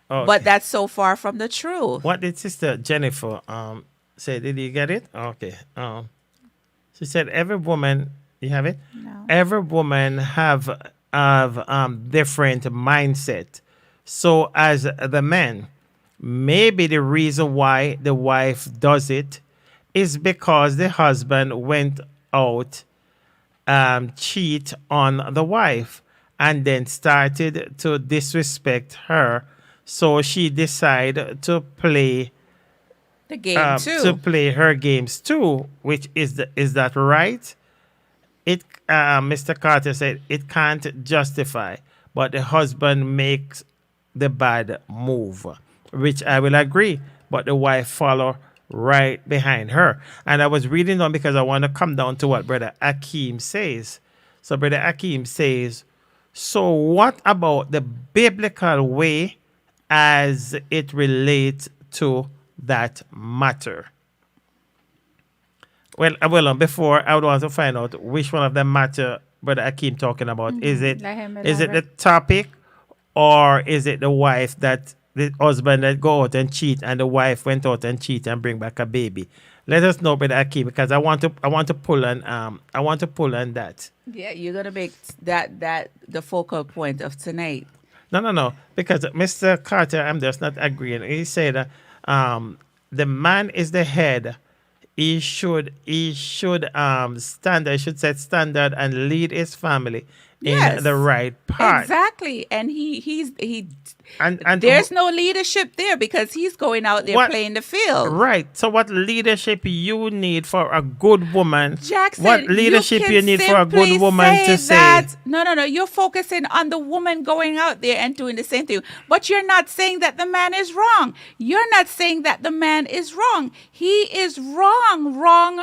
Okay. But that's so far from the truth. What did Sister Jennifer say? Did you get it? Okay. She said every woman. You have it? No. Every woman have different mindset. So as the man, maybe the reason why the wife does it is because the husband went out cheat on the wife and then started to disrespect her. So she decided to play The game too. to play her games too, which is that right? It Mr. Carter said it can't justify, but the husband makes the bad move, which I will agree, but the wife follow right behind her. And I was reading on because I want to come down to what Brother Akeem says. So Brother Akeem says, so what about the biblical way as it relates to that matter? Well, before I would want to find out which one of them matter Brother Akeem talking about. Is it the topic, or is it the wife that the husband that go out and cheat and the wife went out and cheat and bring back a baby? Let us know, Brother Akeem, because I want to pull on that. Yeah, you're gonna make that the focal point of tonight. No, because Mr. Carter, I'm just not agreeing. He said the man is the head. He should set standard and lead his family in the right path. Exactly. And he And there's no leadership there because he's going out there playing the field. Right. So what leadership you need for a good woman? Jackson, what leadership you need for a good simply woman to say? that- No. You're focusing on the woman going out there and doing the same thing. But you're not saying that the man is wrong. You're not saying that the man is wrong. He is wrong.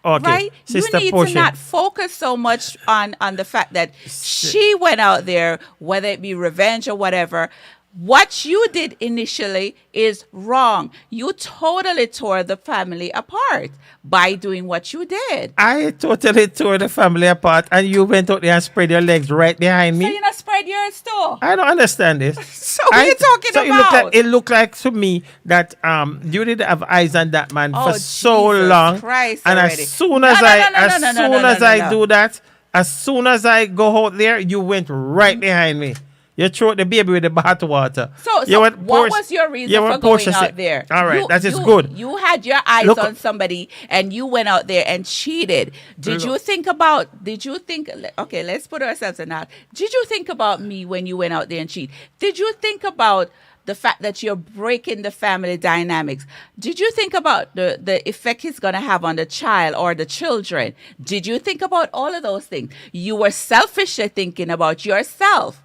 Okay. Right? Sister You need Portia. to not focus so much on the fact that she went out there, whether it be revenge or whatever. What you did initially is wrong. You totally tore the family apart by doing what you did. I totally tore the family apart, and you went out there and spread your legs right behind me. So you not spread yours too. I don't understand this. So what are you talking about? It looked like to me that you didn't have eyes on that man Oh, for so Jesus long. Christ And already. as soon No, as no, I no, no, as no, no, soon no, no, as no, I no. do that, as soon as I go out there, you went right behind me. You threw the baby with the hot water. So what was your reason for going out there? All right, that is you, good. You had your eyes Look- on somebody and you went out there and cheated. Did you think, okay, let's put ourselves in that. Did you think about me when you went out there and cheat? Did you think about the fact that you're breaking the family dynamics? Did you think about the effect it's going to have on the child or the children? Did you think about all of those things? You were selfishly thinking about yourself.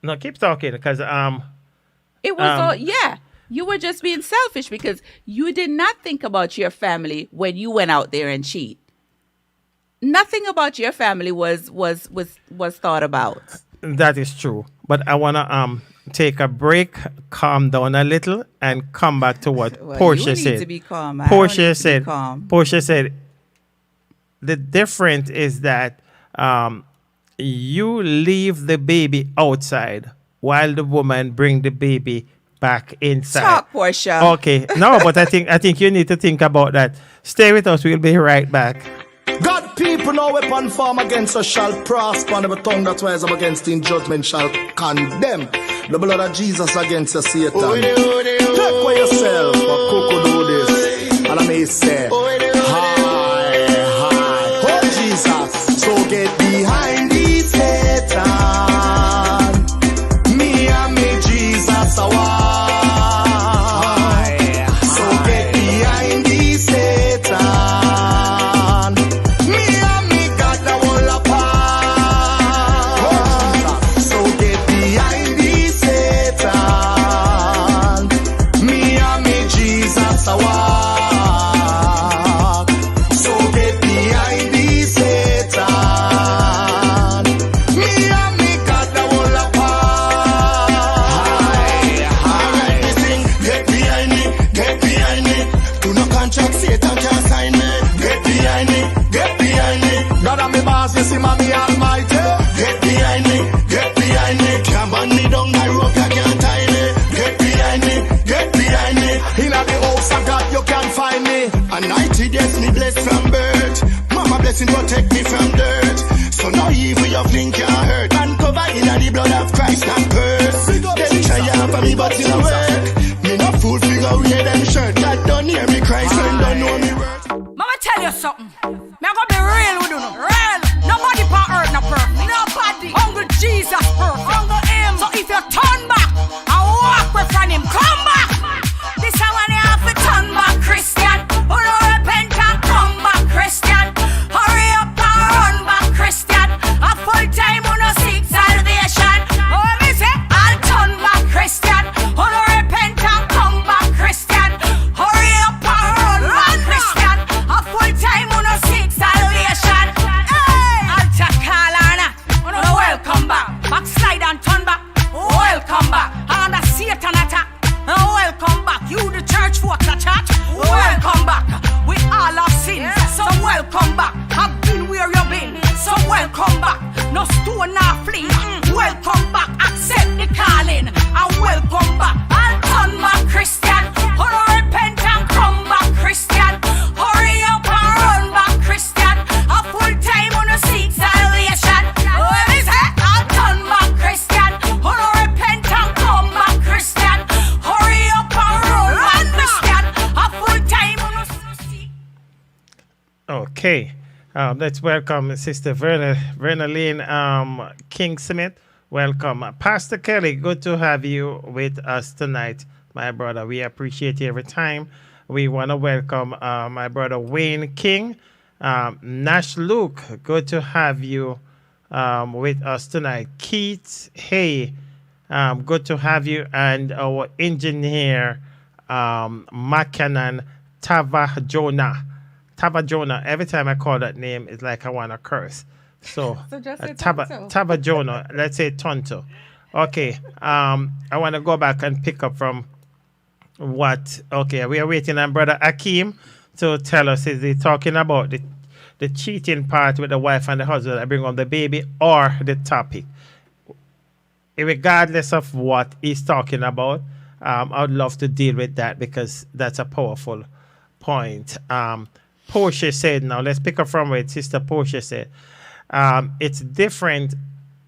No, keep talking, because It was all, yeah. You were just being selfish because you did not think about your family when you went out there and cheat. Nothing about your family was thought about. That is true. But I wanna take a break, calm down a little, and come back to what Well, Portia you need said. to be calm. I don't Portia need to be said. calm. Portia said. The difference is that you leave the baby outside while the woman bring the baby back inside. Talk, Portia. Okay. No, but I think you need to think about that. Stay with us. We'll be right back. God, people, no weapon form against us shall prosper, and every tongue that rise up against in judgment shall condemn. The blood of Jesus against you, Satan. Take for yourself, but Coco do this. And I may say, hi, oh Jesus, so get behind thee, Satan. Me and me, Jesus, I want. So get behind thee, Satan. See mommy almighty. Get behind me, get behind me. Can't burn me down my rope, you can't tie me. Get behind me, get behind me. In the house of God, you can't find me. And 90 days me blessed from birth. Mama blessing protect me from dirt. So no evil you think you hurt. And cover in the blood of Christ and purse. Them try for me but it don't work. Me no fool figure wear them shirt. God don't hear me cry, son don't know me worth. Mama tell you something. Me a go be real with you, no. Real. Nobody on earth no perfect. Nobody. Uncle Jesus perfect. Uncle him. So if you turn back and walk away from him, come back. This is when you have to turn back, Christian. Who don't repent and come back, Christian. Hurry up and run back, Christian. A full time on a seek salvation. Oh, me say, I'll turn back, Christian. Who don't repent and come back, Christian. Hurry up and run back, Christian. A full time on a seek salvation. Welcome back. Backslide and turn back. Welcome back. Under Satan attack. Welcome back. You the church folks a chat. Welcome back. We all have sinned. So welcome back. I've been where you've been. So welcome back. No stone nor flee. Welcome back. Accept the calling. And welcome back. And turn back, Christian. Hurry, repent and come back, Christian. Hurry up and run back, Christian. A full time on the seek salvation. Okay. Let's welcome Sister Vernaline King Smith. Welcome. Pastor Kelly, good to have you with us tonight, my brother. We appreciate you every time. We want to welcome my brother Wayne King. Nash Luke, good to have you with us tonight. Keith Hay, good to have you. And our engineer, Makanan Tava Jonah. Every time I call that name, it's like I want to curse. So just say Tava Jonah. Let's say Tonto. Okay. I want to go back and pick up from what. Okay, we are waiting on Brother Akeem to tell us, is he talking about the cheating part with the wife and the husband that bring on the baby, or the topic? Regardless of what he's talking about, I would love to deal with that because that's a powerful point. Portia said, now let's pick up from where Sister Portia said. It's different.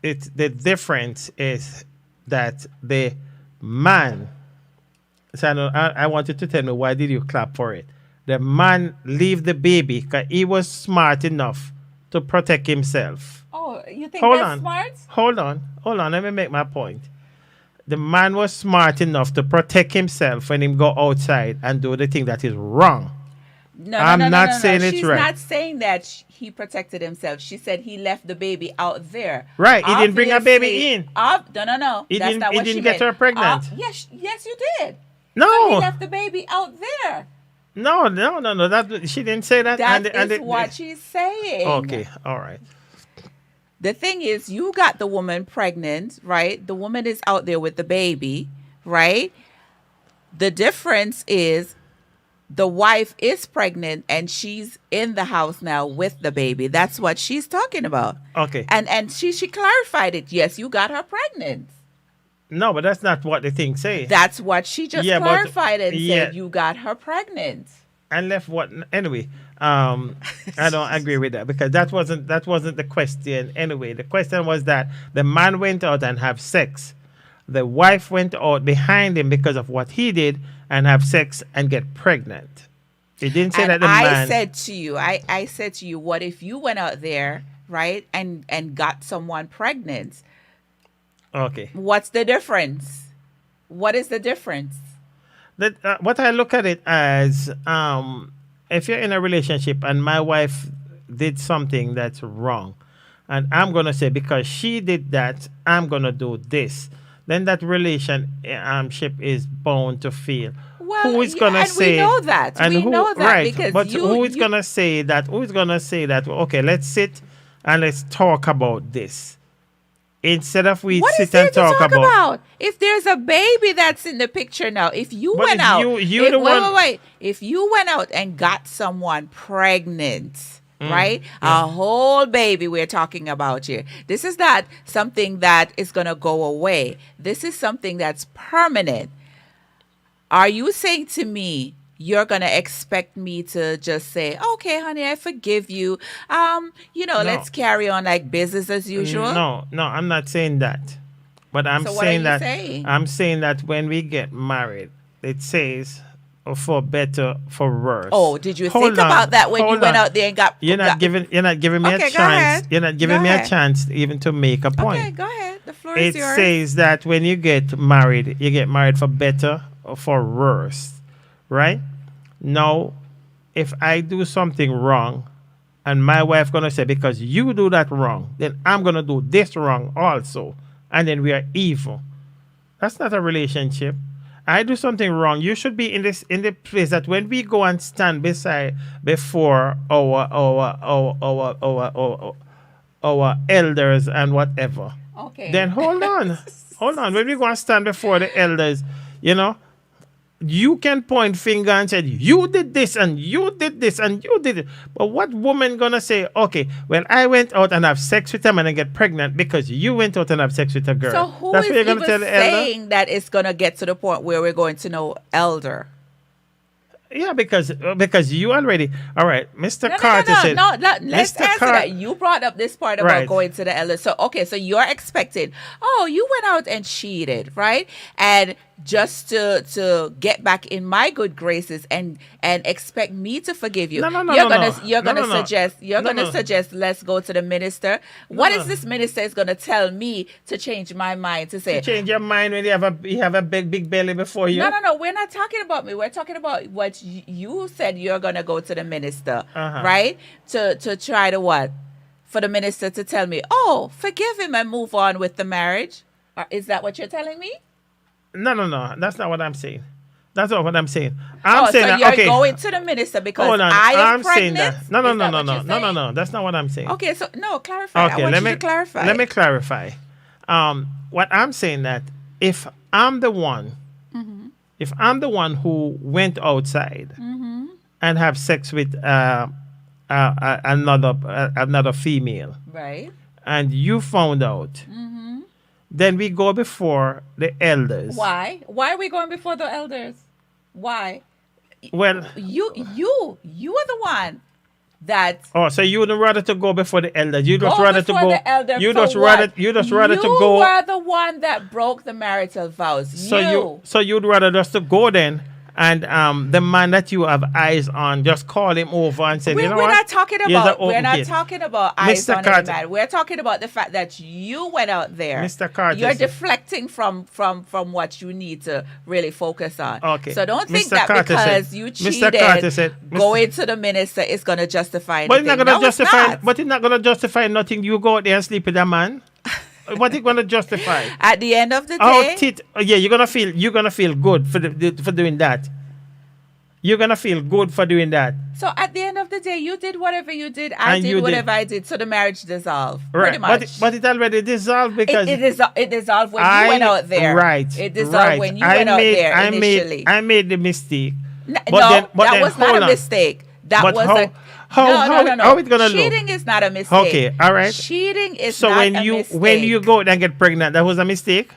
The difference is that the man. So I want you to tell me, why did you clap for it? The man leave the baby because he was smart enough to protect himself. Oh, you think Hold that's on. smart? Hold on. Let me make my point. The man was smart enough to protect himself when he go outside and do the thing that is wrong. No, I'm no, not saying it's She's right. not saying that he protected himself. She said he left the baby out there. Right, he didn't bring a baby Obviously- in. No. He That's didn't- not he what she didn't get meant. her pregnant. Yes, you did. So he No, left the baby out there. no. That she didn't say that. That and is what she's saying. Okay, all right. The thing is, you got the woman pregnant, right? The woman is out there with the baby, right? The difference is the wife is pregnant and she's in the house now with the baby. That's what she's talking about. Okay. And she clarified it. Yes, you got her pregnant. No, but that's not what the thing say. That's what she just Yeah, but- clarified and yeah. said you got her pregnant. And left what anyway. I don't agree with that because that wasn't the question anyway. The question was that the man went out and have sex. The wife went out behind him because of what he did and have sex and get pregnant. It didn't say And that the I man. said to you, what if you went out there, right, and got someone pregnant? Okay. What's the difference? What is the difference? What I look at it as, if you're in a relationship and my wife did something that's wrong, and I'm gonna say because she did that, I'm gonna do this, then that relationship is bound to fail. Well, Who is yeah, gonna and say? we know that. And We who, know that right? because but you- who is you- gonna say that? Who is gonna say that? Okay, let's sit and let's talk about this instead of we What is sit there and to talk talk about. about? If there's a baby that's in the picture now, if you But went if out, you if, the wait, one- wait, if you went out and got someone pregnant, Mm, right? A whole baby we're talking about here. This is not something that is going to go away. This is something that's permanent. Are you saying to me you're going to expect me to just say, "Okay, honey, I forgive you. No. Let's carry on like business as usual"? No, I'm not saying that. But I'm So what are saying you that saying? I'm saying that when we get married, it says for better, for worse. Oh, did you Hold think on, about that when you hold went on. out there and got? You're not giving me Okay, a go chance. ahead. You're not giving Go me ahead. a chance even to make a point. Okay, go ahead. The floor It is yours. says that when you get married, you get married for better or for worse, right? Now, if I do something wrong, and my wife gonna say because you do that wrong, then I'm gonna do this wrong also, and then we are evil. That's not a relationship. I do something wrong. You should be in the place that when we go and stand before our elders and whatever. Okay. Then hold on. When we go and stand before the elders, you can point finger and say, you did this and you did this and you did it. But what woman gonna say, okay, well, I went out and have sex with a man and get pregnant because you went out and have sex with a girl. So who That's is what you're even gonna tell the elder? saying that it's gonna get to the point where we're going to know elder? Yeah, because you already, all right, Mr. No, Carter said, let's Mr. answer Car- that. You brought up this part about Right. going to the elder. So, okay, so you're expecting, you went out and cheated, right? And just to get back in my good graces and expect me to forgive you. No, You're no. gonna No. suggest let's go to the minister. What is this minister is gonna tell me to change my mind to say? You change your mind when you have a big belly before you. No. We're not talking about me. We're talking about what you said. You're gonna go to the minister, Uh-huh. right? To try to what? For the minister to tell me, "Oh, forgive him and move on with the marriage." Is that what you're telling me? No. That's not what I'm saying. That's not what I'm saying. I'm saying so that, you're okay. going to the minister because Hold on. I am I'm saying pregnant. that. No. Is that what you're saying? No. That's not what I'm saying. Okay, so no, clarify. Okay, I want you to clarify. Let me clarify. What I'm saying that if I'm the one, Mm-hmm. if I'm the one who went outside Mm-hmm. and have sex with another female, Right. and you found out, Mm-hmm. then we go before the elders. Why? Why are we going before the elders? Why? Well, You are the one that so you would rather to go before the elders. You just go rather to before go. the elder You for just rather. what? You just rather to You go. were the one that broke the marital vows. So you'd rather just to go then, and the man that you have eyes on, just call him over and say, We're, you know we're what? not talking Here's about. an We're open not gate. talking about eyes Mr. on Carter. any man. We're talking about the fact that you went out there. Mr. Carter, You're sir. deflecting from what you need to really focus on. Okay. So don't think Mr. that Carter because said- you Mr. cheated, Carter said- going to the minister is going to justify anything. But it's not gonna No, it's justify. not. But it's not gonna justify nothing. You go out there and sleep with a man. What are you gonna justify? At the end of the Oh, day, yeah, you're gonna feel good for doing that. You're gonna feel good for doing that. so at the end of the day, you did whatever you did. I And you did did. whatever I did. So the marriage dissolved. Right. Pretty much. But it already dissolved because It dissolved when you went out there. Right. It dissolved right. when you went out there initially. I made the mistake. That then was not hold a on. mistake. That But was how- a no. how it gonna look? Cheating is not a mistake. Okay, all right. Cheating is So not when a you mistake. go out and get pregnant, that was a mistake.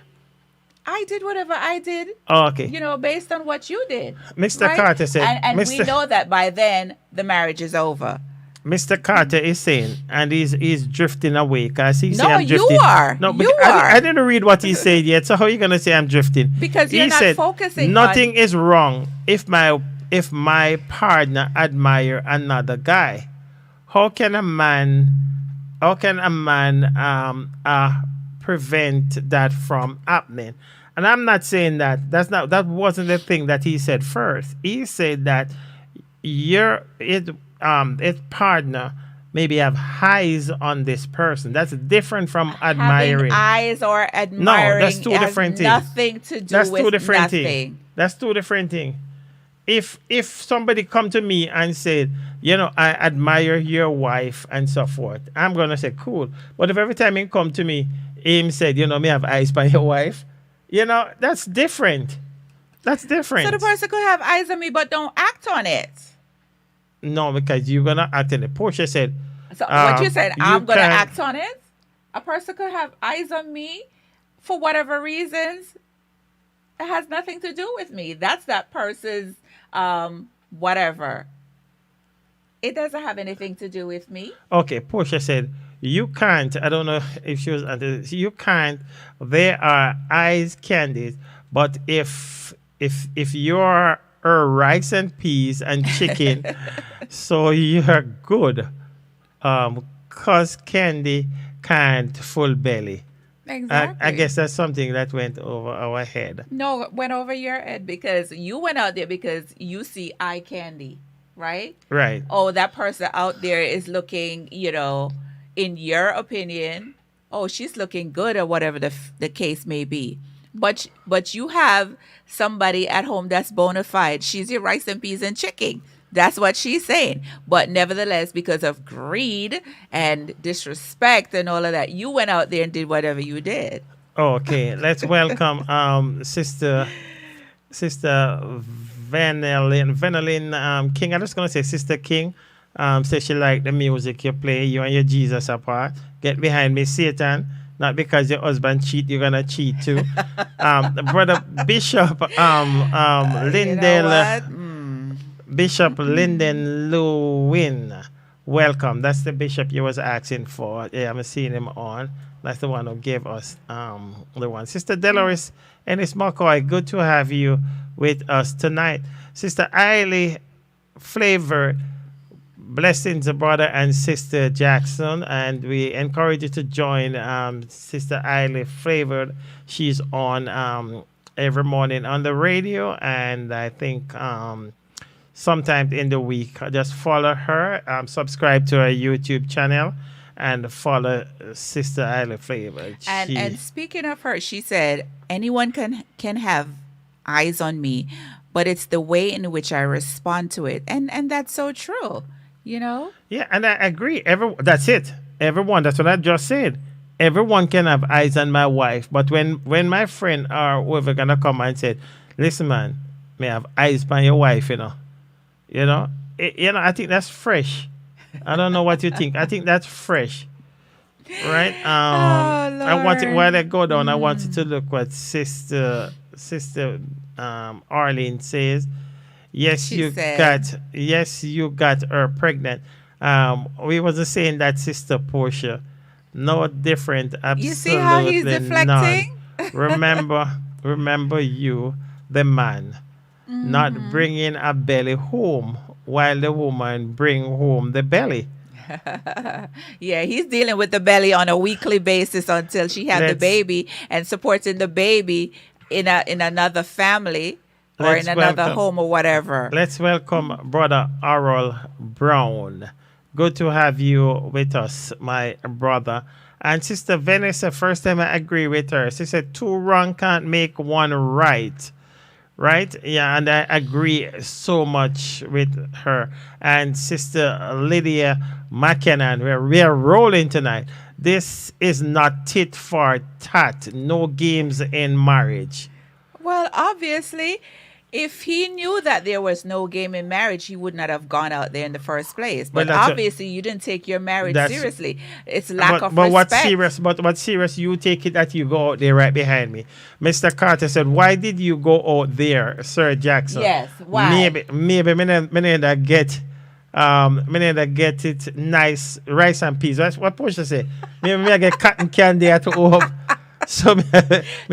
I did whatever I did. Okay. Based on what you did. Mr. right? Carter said. and we Mr. know that by then the marriage is over. Mr. Carter is saying, and he's drifting away because he No, said I'm you drifting. are. No, but You are. I didn't read what he said yet. So how are you gonna say I'm drifting? Because you're he not said, focusing nothing is wrong if my partner admire another guy. How can a man prevent that from happening? And I'm not saying that wasn't the thing that he said first. He said that its partner maybe have eyes on this person. That's different from admiring. Having eyes or admiring No, that's two has different things. nothing to do That's with two different nothing. things. That's two different things. If somebody come to me and said, I admire your wife and so forth, I'm gonna say cool. But if every time he come to me, him said, me have eyes by your wife, that's different. That's different. So the person could have eyes on me but don't act on it. No, because you're gonna act on it. Portia said. So what you said, I'm going to can't- act on it. A person could have eyes on me for whatever reasons. It has nothing to do with me. That's that person's whatever. It doesn't have anything to do with me. Okay, Portia said, you can't, I don't know if she was under this, you can't, there are eyes candies, but if you're rice and peas and chicken, so you're good. Cause candy can't full belly. Exactly. I guess that's something that went over our head. No, it went over your head because you went out there because you see eye candy, right? Right. Oh, that person out there is looking, in your opinion, oh, she's looking good or whatever the case may be. But you have somebody at home that's bona fide. She's your rice and peas and chicken. That's what she's saying. But nevertheless, because of greed and disrespect and all of that, you went out there and did whatever you did. Okay, let's welcome Sister Vanelline King. I'm just gonna say Sister King. Say she like the music you play. You and your Jesus apart. Get behind me, Satan. Not because your husband cheat, you're gonna cheat too. Brother Bishop Lindell. Bishop Lyndon Lewin, welcome. That's the bishop you was asking for. Yeah, I'm seeing him on. That's the one who gave us the one. Sister Dolores Ennis McCoy, good to have you with us tonight. Sister Eiley Flavor, blessings, brother and Sister Jackson. And we encourage you to join Sister Eiley Flavor. She's on every morning on the radio, and I think sometime in the week. Just follow her, subscribe to her YouTube channel, and follow Sister Eiley Flavor. And speaking of her, she said, anyone can have eyes on me, but it's the way in which I respond to it. And that's so true, Yeah, and I agree. That's it. Everyone, that's what I just said. Everyone can have eyes on my wife, but when my friend or whoever gonna come and said, listen, man, may have eyes on your wife, I think that's fresh. I don't know what you think. I think that's fresh, right? I want it while I go down. I wanted to look what Sister Arlene says. Yes, you got her pregnant. We wasn't saying that, Sister Portia. No different. Absolutely. You see how he's deflecting? None. Remember you, the man. Not bringing a belly home while the woman bring home the belly. Yeah, he's dealing with the belly on a weekly basis until she had the baby and supporting the baby in another family or in another home or whatever. Let's welcome Brother Oral Brown. Good to have you with us, my brother. And Sister Vanessa, first time I agree with her. She said, two wrong can't make one right. Right? Yeah, and I agree so much with her. And Sister Lydia McKinnon, we're rolling tonight. This is not tit for tat. No games in marriage. Well, obviously, if he knew that there was no game in marriage, he would not have gone out there in the first place. But that's obviously, you didn't take your marriage that's- seriously. It's lack of but respect. what's serious, you take it that you go out there right behind me. Mr. Carter said, why did you go out there, Sir Jackson? Yes, why? Maybe me need to get it nice rice and peas. That's what Portia say. Maybe I get cotton candy at home. So me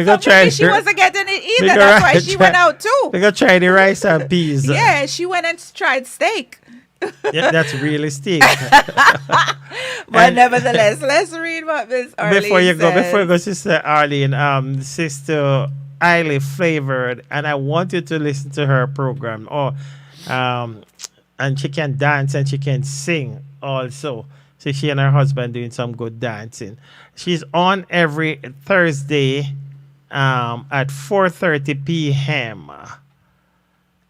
go try. Maybe she wasn't getting it either. That's why she went out too. We go try the rice and peas. Yeah, she went and tried steak. Yeah, that's really steak. But nevertheless, let's read what Miss Arlene Before you says. go, Sister Arlene, Sister Eiley Flavored, and I want you to listen to her program. And she can dance and she can sing also. So she and her husband doing some good dancing. She's on every Thursday at 4:30 p.m.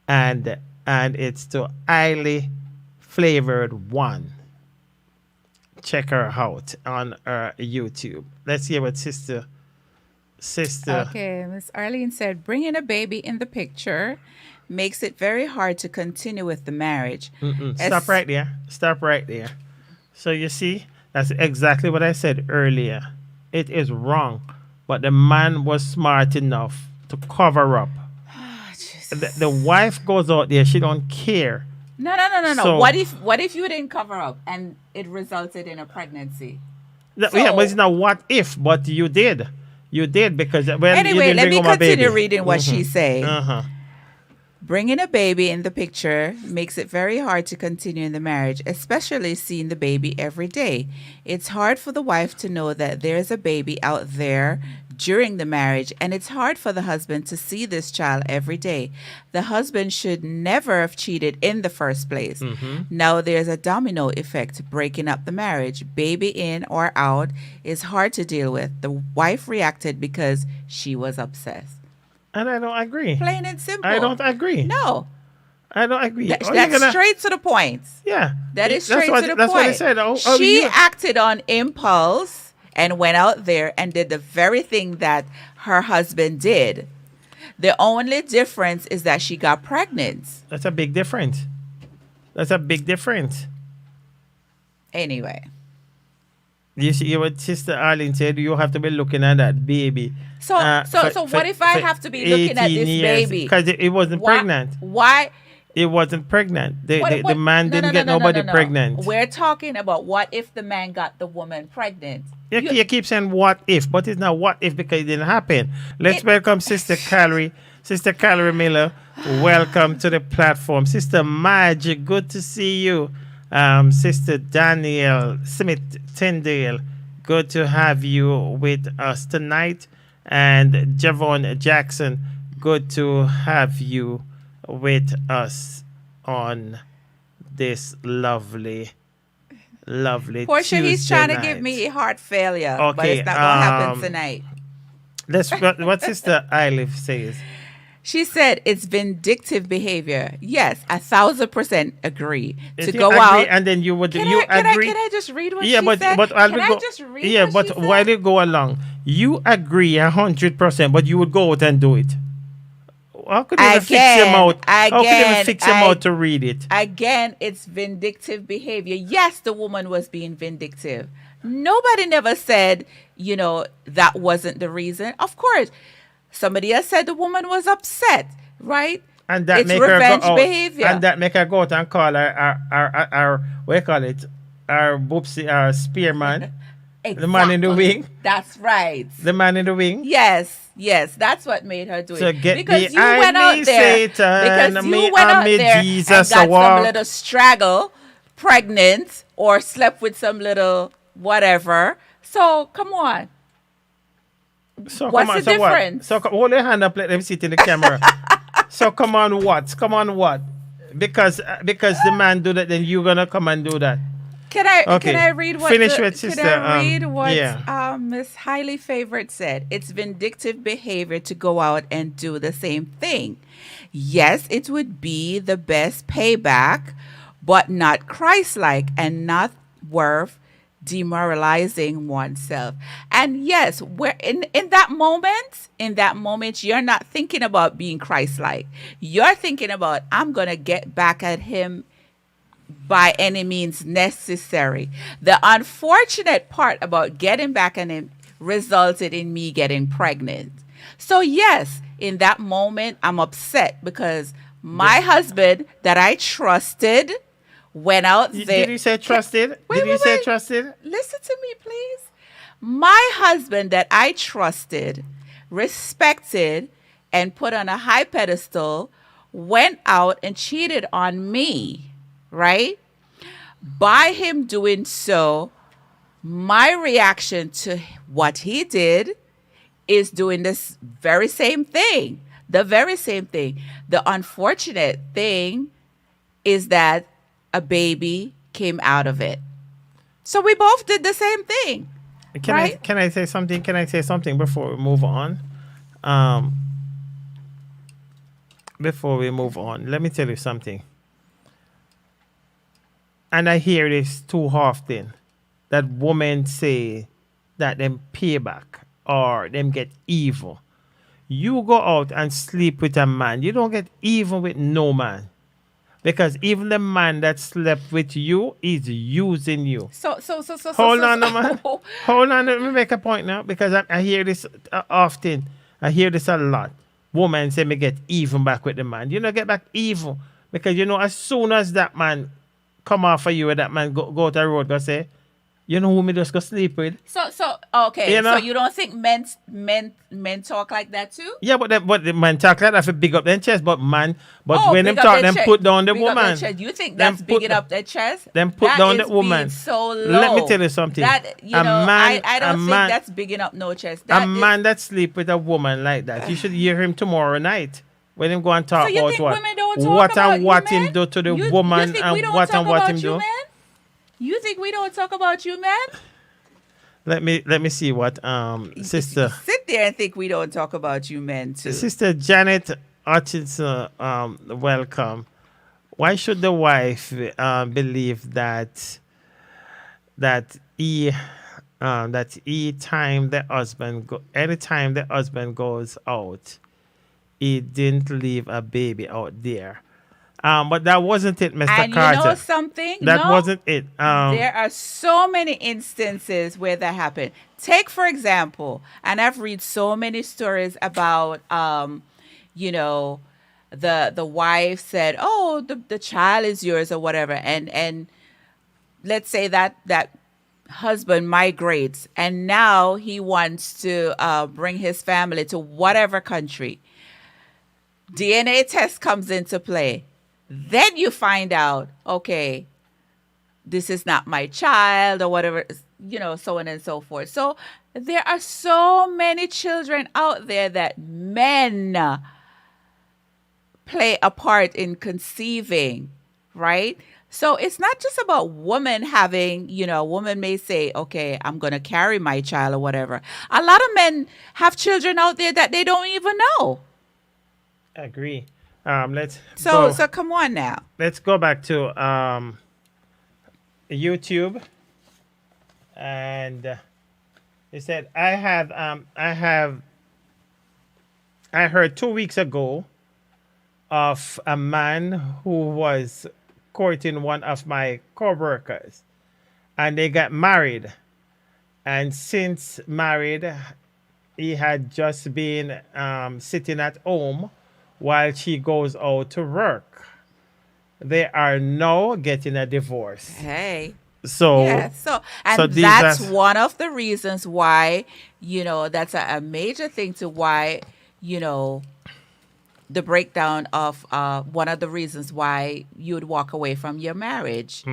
And it's to Eiley Flavored 1. Check her out on her YouTube. Let's hear what Sister. Okay, Miss Arlene said, bringing a baby in the picture makes it very hard to continue with the marriage. Stop right there. Stop right there. So you see, that's exactly what I said earlier. It is wrong, but the man was smart enough to cover up. The wife goes out there; she don't care. No. So- What if you didn't cover up and it resulted in a pregnancy? Yeah, but it's not what if, but you did. You did because when you Anyway, didn't let bring me home a baby. continue reading what she's saying. Uh-huh. Bringing a baby in the picture makes it very hard to continue in the marriage, especially seeing the baby every day. It's hard for the wife to know that there's a baby out there during the marriage, and it's hard for the husband to see this child every day. The husband should never have cheated in the first place. Now there's a domino effect breaking up the marriage. Baby in or out is hard to deal with. The wife reacted because she was obsessed. And I don't agree. Plain and simple. I don't agree. No. I don't agree. That's straight to the point. Yeah. That is That's straight what- to the that's point. what I said. She acted on impulse and went out there and did the very thing that her husband did. The only difference is that she got pregnant. That's a big difference. That's a big difference. Anyway. You see what Sister Arlene said? You have to be looking at that baby. So what if I have to be looking at this baby? Because it wasn't pregnant. Why? It wasn't pregnant. The man No, didn't get nobody pregnant. We're talking about what if the man got the woman pregnant? You keep saying what if, but it's not what if because it didn't happen. Let's welcome Sister Calorie. Sister Calorie Miller, welcome to the platform. Sister Madge, good to see you. Sister Danielle Smith Tyndale, good to have you with us tonight. And Javon Jackson, good to have you with us on this lovely Portia, he's Tuesday trying to night. give me heart failure, but Okay, it's not going to happen tonight. That's what Sister Eilif says. She said it's vindictive behavior. Yes, 1,000% agree. To You go agree, out. and then you would Can agree. I just read what Yeah, she but said? I'll Can I go. just read Yeah, what but she said? while you go along, you agree 100%, but you would go out and do it. How could you even fix him out? How could you even fix him out to read it? Again, it's vindictive behavior. Yes, the woman was being vindictive. Nobody never said, that wasn't the reason. Of course, somebody else said the woman was upset, right? And that it's make revenge her go out, behavior. And that make her go out and call our what do you call it? Our boopsie, our spearman. The man in the wing. That's right. The man in the wing. Yes, that's what made her do So it. get Because you behind went out me, there. Satan, Because me you went and out me there and Jesus got a walk. some little straggle, pregnant, or slept with some little whatever. So come on. So What's come on, the so difference? What? So hold your hand up, let them see it in the camera. So come on, what? Come on, what? Because the man do that, then you gonna come and do that. Can I read what Finish the- with sister. Can I read what yeah. Miss Highly Favored said? It's vindictive behavior to go out and do the same thing. Yes, it would be the best payback, but not Christ-like and not worth demoralizing oneself. And yes, where in that moment, you're not thinking about being Christ-like. You're thinking about, I'm gonna get back at him by any means necessary. The unfortunate part about getting back at him resulted in me getting pregnant. So yes, in that moment, I'm upset because my husband that I trusted went out there. Did you say trusted? Did you say trusted? Listen to me, please. My husband that I trusted, respected, and put on a high pedestal went out and cheated on me, right? By him doing so, my reaction to what he did is doing this very same thing. The very same thing. The unfortunate thing is that a baby came out of it. So we both did the same thing. Can I say something? Can I say something before we move on? Before we move on, let me tell you something. And I hear this too often, that women say that them payback or them get evil. You go out and sleep with a man, you don't get even with no man. Because even the man that slept with you is using you. Hold on, man. Hold on, let me make a point now. Because I hear this often. I hear this a lot. Women say me get even back with the man. You know, get back even. Because, you know, as soon as that man come off of you and that man go to the road, go say, you know who me just go sleep with? Okay. You know? So you don't think men talk like that too? Yeah, but the man talk like that for big up their chest, when them big up talk, their them chest. put down the Big up woman. their chest. You think Them that's put bigging up their chest? Them put That down is the woman. being so low. Let me tell you something. That I don't think that's bigging up no chest. Man that sleep with a woman like that, you should hear him tomorrow night when him go and talk So you about think what, women don't talk what about and what you, him man? do to the You woman think we and don't what talk and what about him you, do. man? You think we don't talk about you, man? Let me see what sister Sit there and think we don't talk about you, men too. Sister Janet Hutchinson, welcome. Why should the wife believe that anytime the husband goes out, he didn't leave a baby out there? But that wasn't it, Mr. And Carter. you know something? That wasn't it. There are so many instances where that happened. Take, for example, and I've read so many stories about, the wife said, oh, the child is yours or whatever. And let's say that husband migrates and now he wants to bring his family to whatever country. DNA test comes into play. Then you find out, okay, this is not my child or whatever, so on and so forth. So there are so many children out there that men play a part in conceiving, right? So it's not just about women having, a woman may say, okay, I'm going to carry my child or whatever. A lot of men have children out there that they don't even know. Agree. So come on now. Let's go back to YouTube, and he said, I heard 2 weeks ago of a man who was courting one of my co-workers, and they got married, and since married, he had just been sitting at home while she goes out to work. They are now getting a divorce. Hey. So that's one of the reasons why, that's a major thing to why, the breakdown of one of the reasons why you would walk away from your marriage,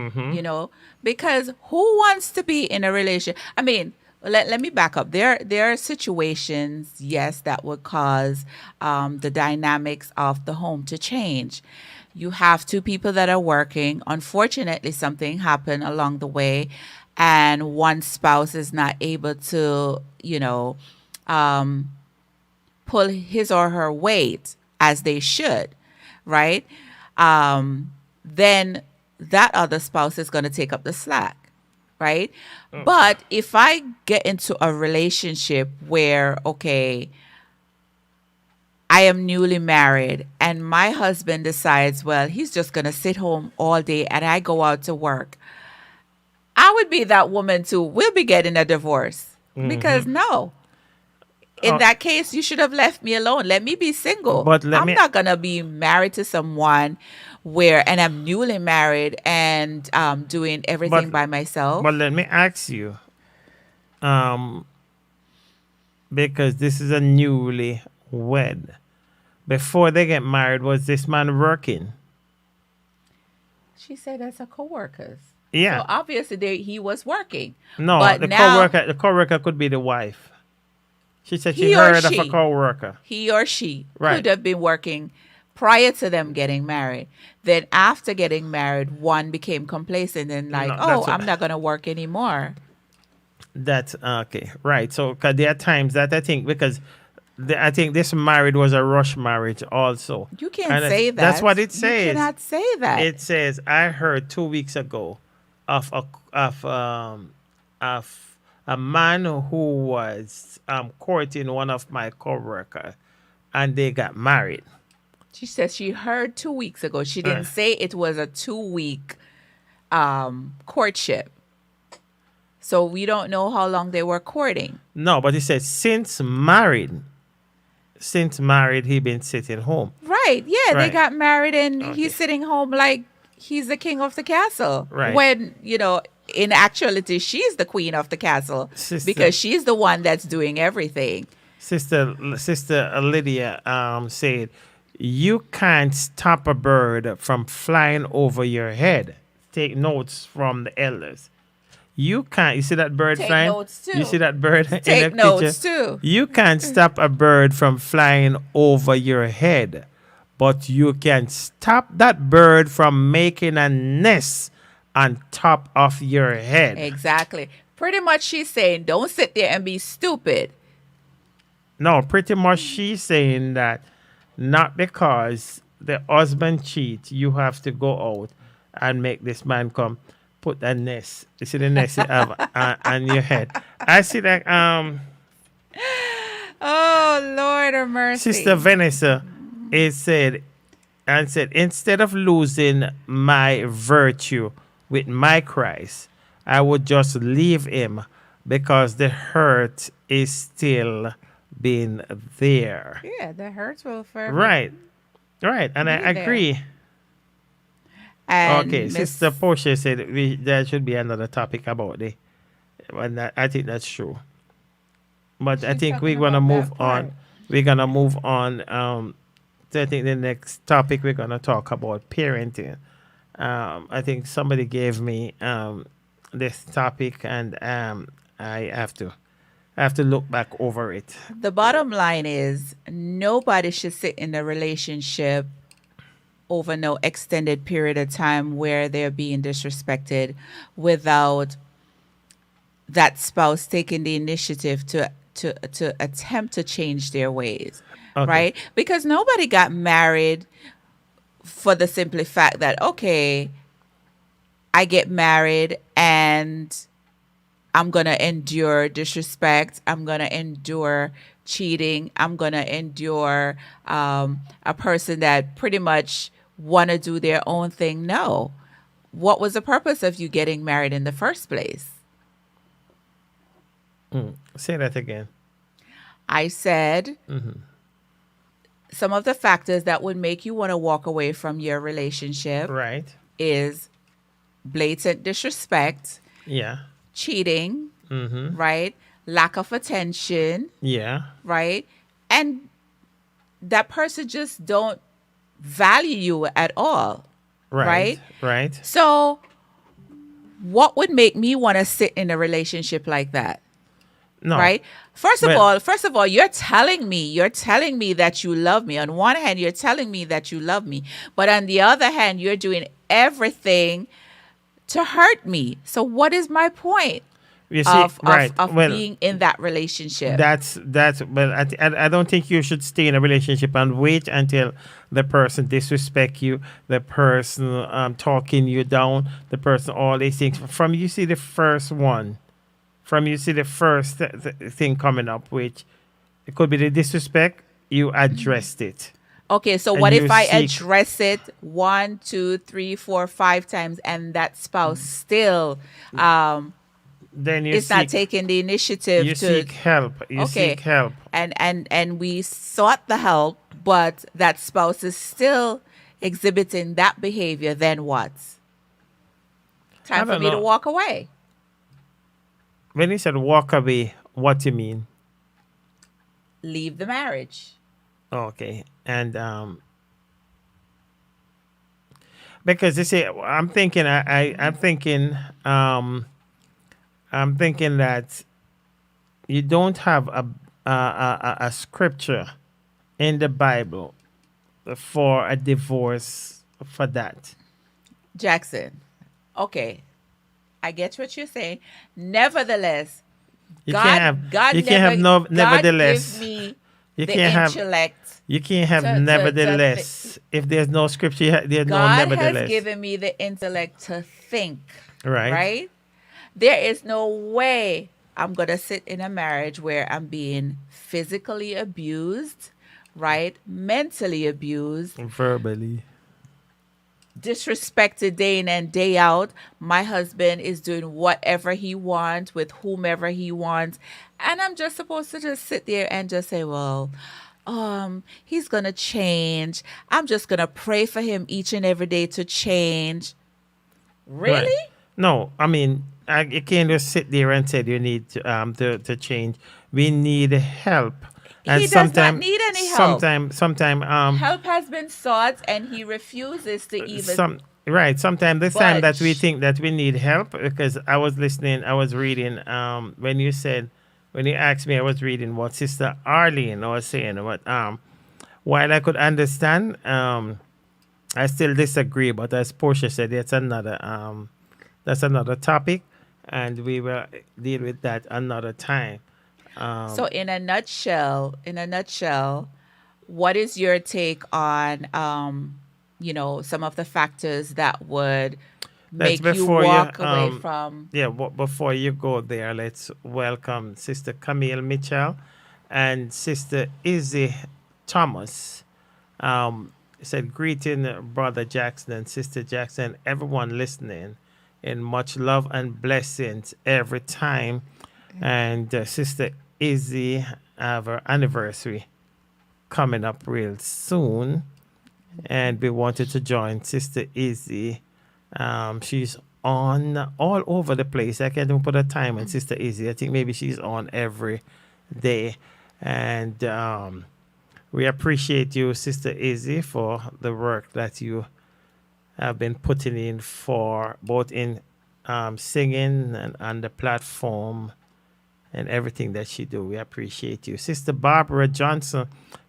because who wants to be in a relationship? I mean, let me back up. There are situations, yes, that would cause the dynamics of the home to change. you have two people that are working. Unfortunately, something happened along the way, and one spouse is not able to, pull his or her weight as they should, right? Then that other spouse is going to take up the slack, right? But if I get into a relationship where, okay, I am newly married and my husband decides, well, he's just going to sit home all day and I go out to work, I would be that woman too. We'll be getting a divorce because no. In that case, you should have left me alone. Let me be single. But I'm not going to be married to someone and I'm newly married and doing everything by myself. But let me ask you, because this is a newly wed. Before they get married, was this man working? She said that's a co-worker's. Yeah. So obviously he was working. No, but the now, co-worker could be the wife. She said she He or heard of she. a co-worker. he or she Right. could have been working prior to them getting married. Then after getting married, one became complacent and like, No, that's what- I'm not going to work anymore. That's okay, right? So, cause there are times that I think because I think this marriage was a rush marriage also. You can't And say that. That's what it says. You cannot say that. It says I heard 2 weeks ago of a man who was courting one of my coworkers, and they got married. She says she heard 2 weeks ago. She didn't say it was a 2-week courtship. So we don't know how long they were courting. No, but he said since married, he been sitting home. Right. Yeah, they Right. got married and Okay. he's sitting home like he's the king of the castle. Right. When, in actuality, she's the queen of the castle Sister. because she's the one that's doing everything. Sister Lydia said, "You can't stop a bird from flying over your head. Take notes from the elders. You can't. You see that bird Take flying? notes, too. You see that bird in Take the notes, picture? too. You can't stop a bird from flying over your head, but you can stop that bird from making a nest on top of your head." Exactly. Pretty much she's saying, don't sit there and be stupid. No, pretty much she's saying that not because the husband cheats, you have to go out and make this man come put that nest. You see the nest you have on your head. I see that Oh, Lord of mercy. Sister Vanessa said instead of losing my virtue with my Christ, I would just leave him because the hurt is still being there. Yeah, the hurts will forever. Right. And I Be there. agree. And Okay, Miss- Sister Portia said there should be another topic about it. And I think that's true. But I She's think we're talking gonna about move that part. on. We're gonna move on. So I think the next topic we're gonna talk about parenting. I think somebody gave me this topic, and I have to look back over it. The bottom line is nobody should sit in a relationship over no extended period of time where they're being disrespected without that spouse taking the initiative to attempt to change their ways. Okay. Right? Because nobody got married for the simple fact that, okay, I get married and I'm going to endure disrespect. I'm going to endure cheating. I'm going to endure a person that pretty much want to do their own thing. No. What was the purpose of you getting married in the first place? Say that again. I said some of the factors that would make you want to walk away from your relationship Right. is blatant disrespect, Yeah. cheating, Mm-hmm. right? Lack of attention, Yeah. right? And that person just don't value you at all. Right. Right. So what would make me want to sit in a relationship like that? No. Right? First of Well- all, you're telling me that you love me. On one hand, you're telling me that you love me, but on the other hand, you're doing everything to hurt me. So what is my point You see, of right. Well, being in that relationship? That's well. I don't think you should stay in a relationship and wait until the person disrespect you, the person talking you down, the person all these things. From you see the first thing coming up, which it could be the disrespect. You addressed it. Okay, so And what if you I seek- address it 1, 2, 3, 4, 5 times and that spouse still Then you is not seek, taking the initiative you to seek help. You okay. seek help. And we sought the help, but that spouse is still exhibiting that behavior, then what? Time for don't me to know. walk away. When you said walk away, what you mean? Leave the marriage. Okay, and because you see, I'm thinking, I'm thinking that you don't have a scripture in the Bible for a divorce for that. Jackson. Okay. I get what you're saying. Nevertheless, You God, can't have. God You can't have no. God Nevertheless, give me you the can't have. intellect. You can't have to nevertheless. If there's no scripture, there's no God nevertheless. has given me the intellect to think. Right. Right? There is no way I'm going to sit in a marriage where I'm being physically abused, right? Mentally abused, Verbally. disrespected day in and day out. My husband is doing whatever he wants with whomever he wants. And I'm just supposed to just sit there and just say, well, he's going to change. I'm just going to pray for him each and every day to change. Really? Right. No, I mean, you can't just sit there and say you need to change. We need help. He does not need any help. Sometime Help has been sought and he refuses to even. Sometimes the time that we budge. think that we need help, because I was reading when you asked me, I was reading what Sister Arlene was saying. While I could understand, I still disagree. But as Portia said, that's another topic, and we will deal with that another time. So in a nutshell, what is your take on some of the factors that would make you walk away from? Yeah, before you go there, let's welcome Sister Camille Mitchell and Sister Izzy Thomas. Said, greeting Brother Jackson and Sister Jackson, everyone listening, in much love and blessings every time. And Sister Izzy have her anniversary coming up real soon, and we wanted to join Sister Izzy. She's on all over the place. I can't even put a time on Sister Izzy. I think maybe she's on every day, and we appreciate you, Sister Izzy, for the work that you have been putting in for both in singing and on the platform and everything that you do. We appreciate you. Sister Barbara Johnson,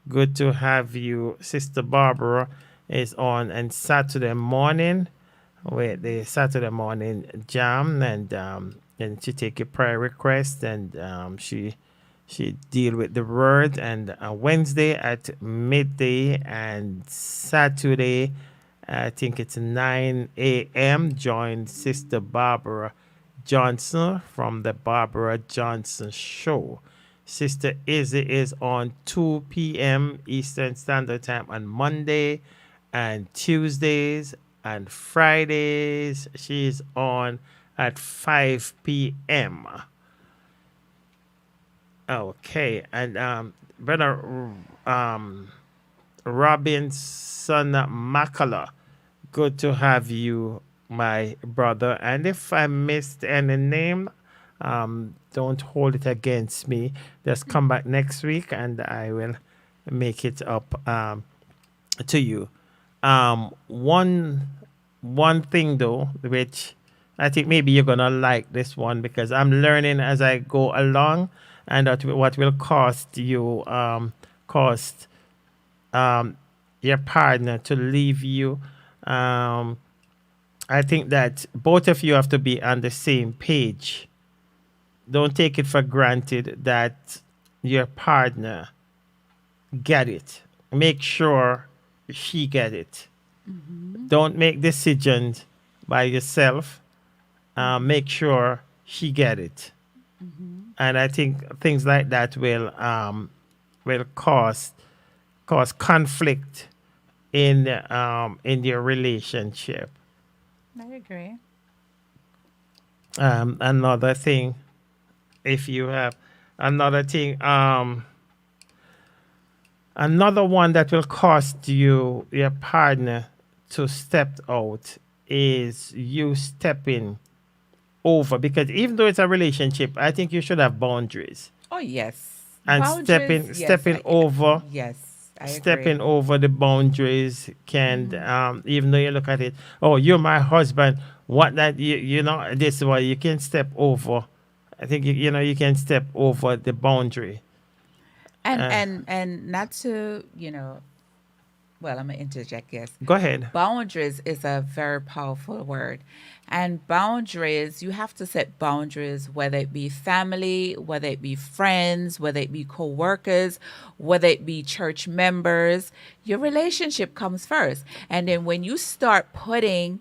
good to have you. Sister Barbara is on and Saturday morning with the Saturday morning jam, and she take your prayer request, and she deal with the word, and Wednesday at midday and Saturday I think it's 9 a.m. join Sister Barbara Johnson from the Barbara Johnson Show. Sister Izzy is on 2 p.m. Eastern Standard Time on Monday and Tuesdays, and Fridays she's on at 5 p.m. Okay, and Brother Robinson Makala, good to have you, my brother. And if I missed any name, don't hold it against me. Just come back next week and I will make it up to you. One thing though, which I think maybe you're gonna like this one, because I'm learning as I go along. and that what will cost you cost your partner to leave you. I think that both of you have to be on the same page. Don't take it for granted that your partner get it. Make sure she get it. Don't make decisions by yourself. Make sure she get it. And I think things like that will cause conflict in your relationship. I agree. Another thing, if you have another thing, another one that will cost you your partner to step out is you stepping over, because even though it's a relationship, I think you should have boundaries. Oh yes. And Boundaries, stepping over Yes, I stepping agree. over the boundaries can even though you look at it, oh, you're my husband, what that you know, this is why you can step over. I think you can step over the boundary. And not to, well, I'm gonna interject, yes. Go ahead. Boundaries is a very powerful word. And boundaries, you have to set boundaries, whether it be family, whether it be friends, whether it be co-workers, whether it be church members. Your relationship comes first. And then when you start putting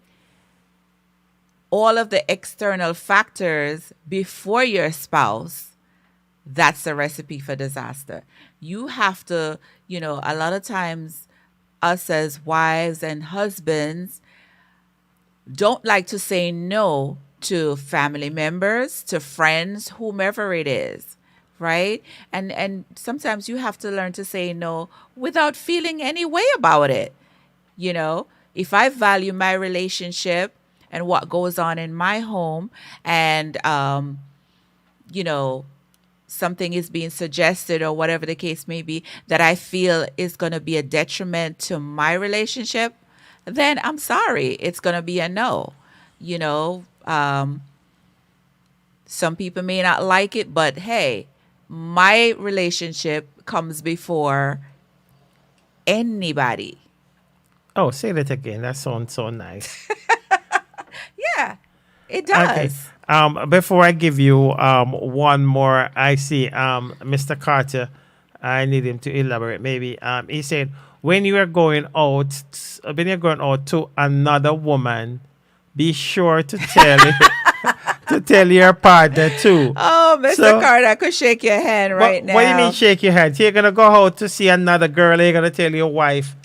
all of the external factors before your spouse, that's the recipe for disaster. You have to, a lot of times us as wives and husbands don't like to say no to family members, to friends, whomever it is, right? And sometimes you have to learn to say no without feeling any way about it. If I value my relationship and what goes on in my home, and something is being suggested or whatever the case may be that I feel is going to be a detriment to my relationship, then I'm sorry, it's going to be a no. Some people may not like it, but hey, my relationship comes before anybody. Oh, say that again. That sounds so nice. Yeah, it does. Okay. Before I give you one more, I see Mr. Carter. I need him to elaborate. Maybe he said when you're going out to another woman, be sure to tell to tell your partner too. Oh, Mr. Carter, I could shake your hand right now. What do you mean shake your hand? So you're gonna go out to see another girl. You're gonna tell your wife.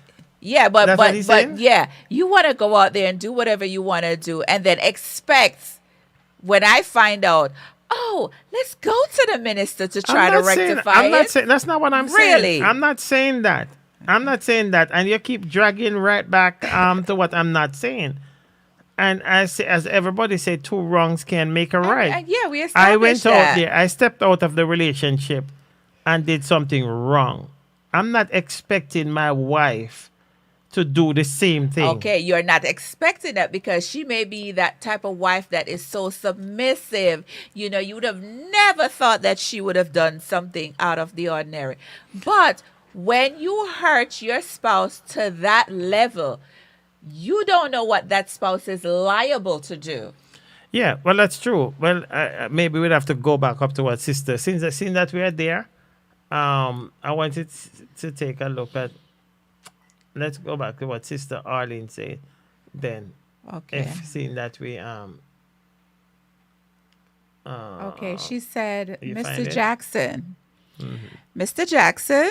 Yeah, That's what he's saying? yeah, you want to go out there and do whatever you want to do, and then expect when I find out, oh, let's go to the minister to try to rectify it. I'm not saying that's not what I'm saying. Really? I'm not saying that. I'm not saying that, and you keep dragging right back to what I'm not saying. And as everybody said, two wrongs can make a right. Yeah, we established I went that. out there. I stepped out of the relationship and did something wrong. I'm not expecting my wife to do the same thing. Okay, you're not expecting that because she may be that type of wife that is so submissive. You would have never thought that she would have done something out of the ordinary. But when you hurt your spouse to that level, you don't know what that spouse is liable to do. Yeah, well, that's true. Well, maybe we'd have to go back up to what sister. Since that we are there, I wanted to take a look at. Let's go back to what Sister Arlene said. Then, Okay. if seeing that we Okay, she said, you find Mr. it? Jackson, Mr. Jackson,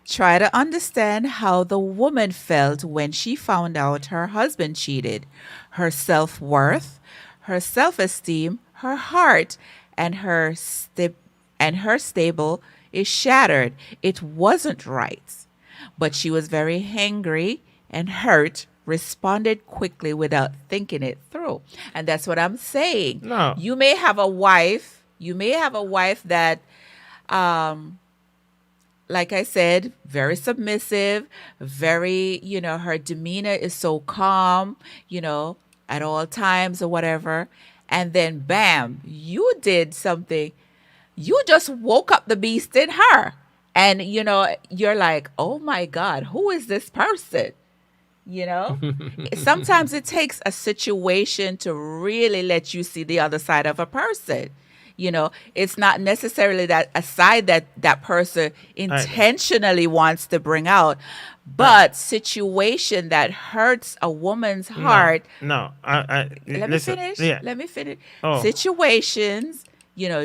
try to understand how the woman felt when she found out her husband cheated. Her self-worth, her self-esteem, her heart, and her stable is shattered. It wasn't right. But she was very angry and hurt, responded quickly without thinking it through. And that's what I'm saying. No. You may have a wife that, like I said, very submissive, very, her demeanor is so calm, at all times or whatever. And then bam, you did something you just woke up the beast in her. And, you're like, oh my God, who is this person? Sometimes it takes a situation to really let you see the other side of a person. It's not necessarily that a side that person intentionally wants to bring out, but situation that hurts a woman's heart. No. Let me finish. Yeah. Let me finish. Oh. Situations,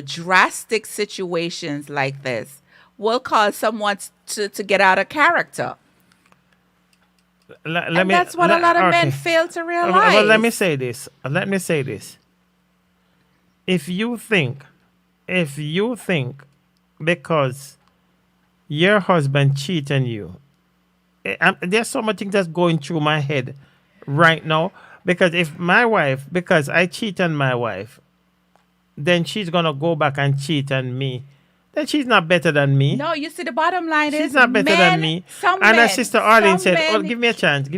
drastic situations like this will cause someone to get out of character. That's what a lot of men fail to realize. Well, let me say this. If you think because your husband cheated on you, there's so much things that's going through my head right now. Because because I cheat on my wife, then she's gonna go back and cheat on me. Then she's not better than me. No, you see, the bottom line is she's not better than me. And her sister Arlene said, "Oh, give me a chance.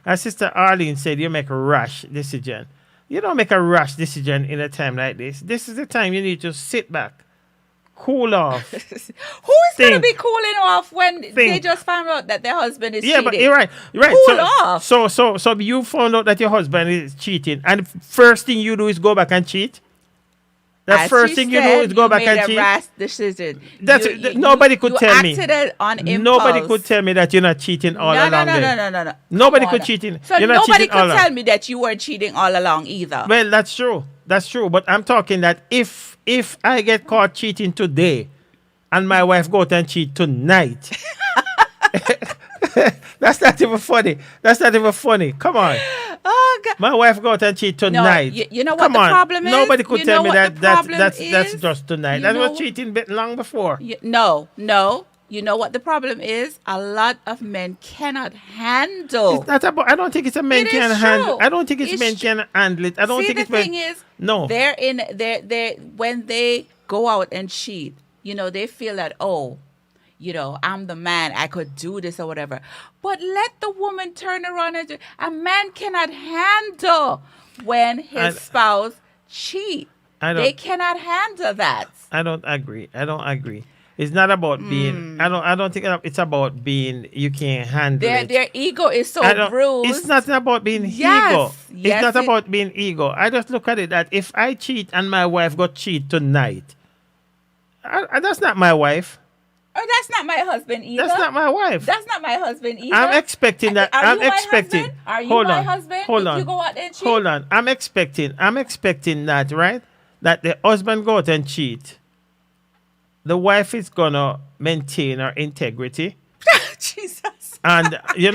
Her sister Arlene said, "You make a rash decision. You don't make a rash decision in a time like this. This is the time you need to sit back, cool off." Who is going to be cooling off when they just found out that their husband is cheating? But you're right. Cool off. So you found out that your husband is cheating, and the first thing you do is go back and cheat. The first thing you do is go back and cheat. Rash decision. Nobody could tell me. Acted on impulse. Nobody could tell me that you're not cheating all along. No. Nobody could cheating. So nobody could tell me that you weren't cheating all along either. Well, that's true. But I'm talking that if I get caught cheating today, and my wife go out and cheat tonight, that's not even funny. Come on. Oh, God. My wife go out and cheat tonight. No, you know what the problem is? Nobody could tell me that's is? just tonight. That was cheating long before. No. You know what the problem is? A lot of men cannot handle. It's not about. I don't think it's a men can handle. I don't think it's men can handle it. I don't think it's men. See, the thing is, no. They're when they go out and cheat, they feel that, I'm the man, I could do this or whatever. But let the woman turn around and a man cannot handle when his spouse cheat. They cannot handle that. I don't agree. It's not about being. I don't think it's about being. You can't handle it. Their ego is so bruised. It's not about being ego. It's not about being ego. I just look at it that if I cheat and my wife got cheat tonight, that's not my wife. Oh, that's not my husband either. That's not my wife. That's not my husband either. I'm expecting that. Are you my husband? Are you my husband? Hold on. If you go out and cheat? Hold on. I'm expecting that, right? That the husband go out and cheat. The wife is gonna maintain her integrity. Jesus. And she's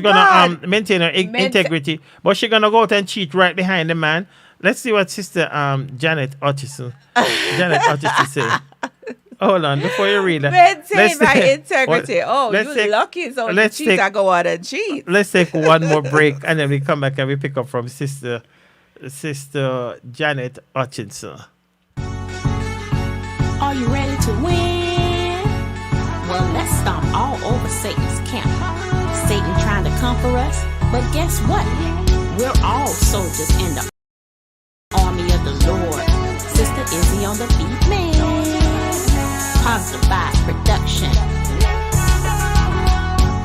gonna maintain her integrity, but she's gonna go out and cheat right behind the man. Let's see what Sister Janet Hutchison say. Hold on, before you read that. Maintain my integrity. You're lucky. So the cheater go out and cheat. Let's take one more break, and then we come back and we pick up from Sister Janet Hutchinson. Are you ready to win? Well, let's stomp all over Satan's camp. Satan trying to conquer us, but guess what? We're all soldiers in the army of the Lord. Sister Izzy on the beat, man. Positive Vibe Production.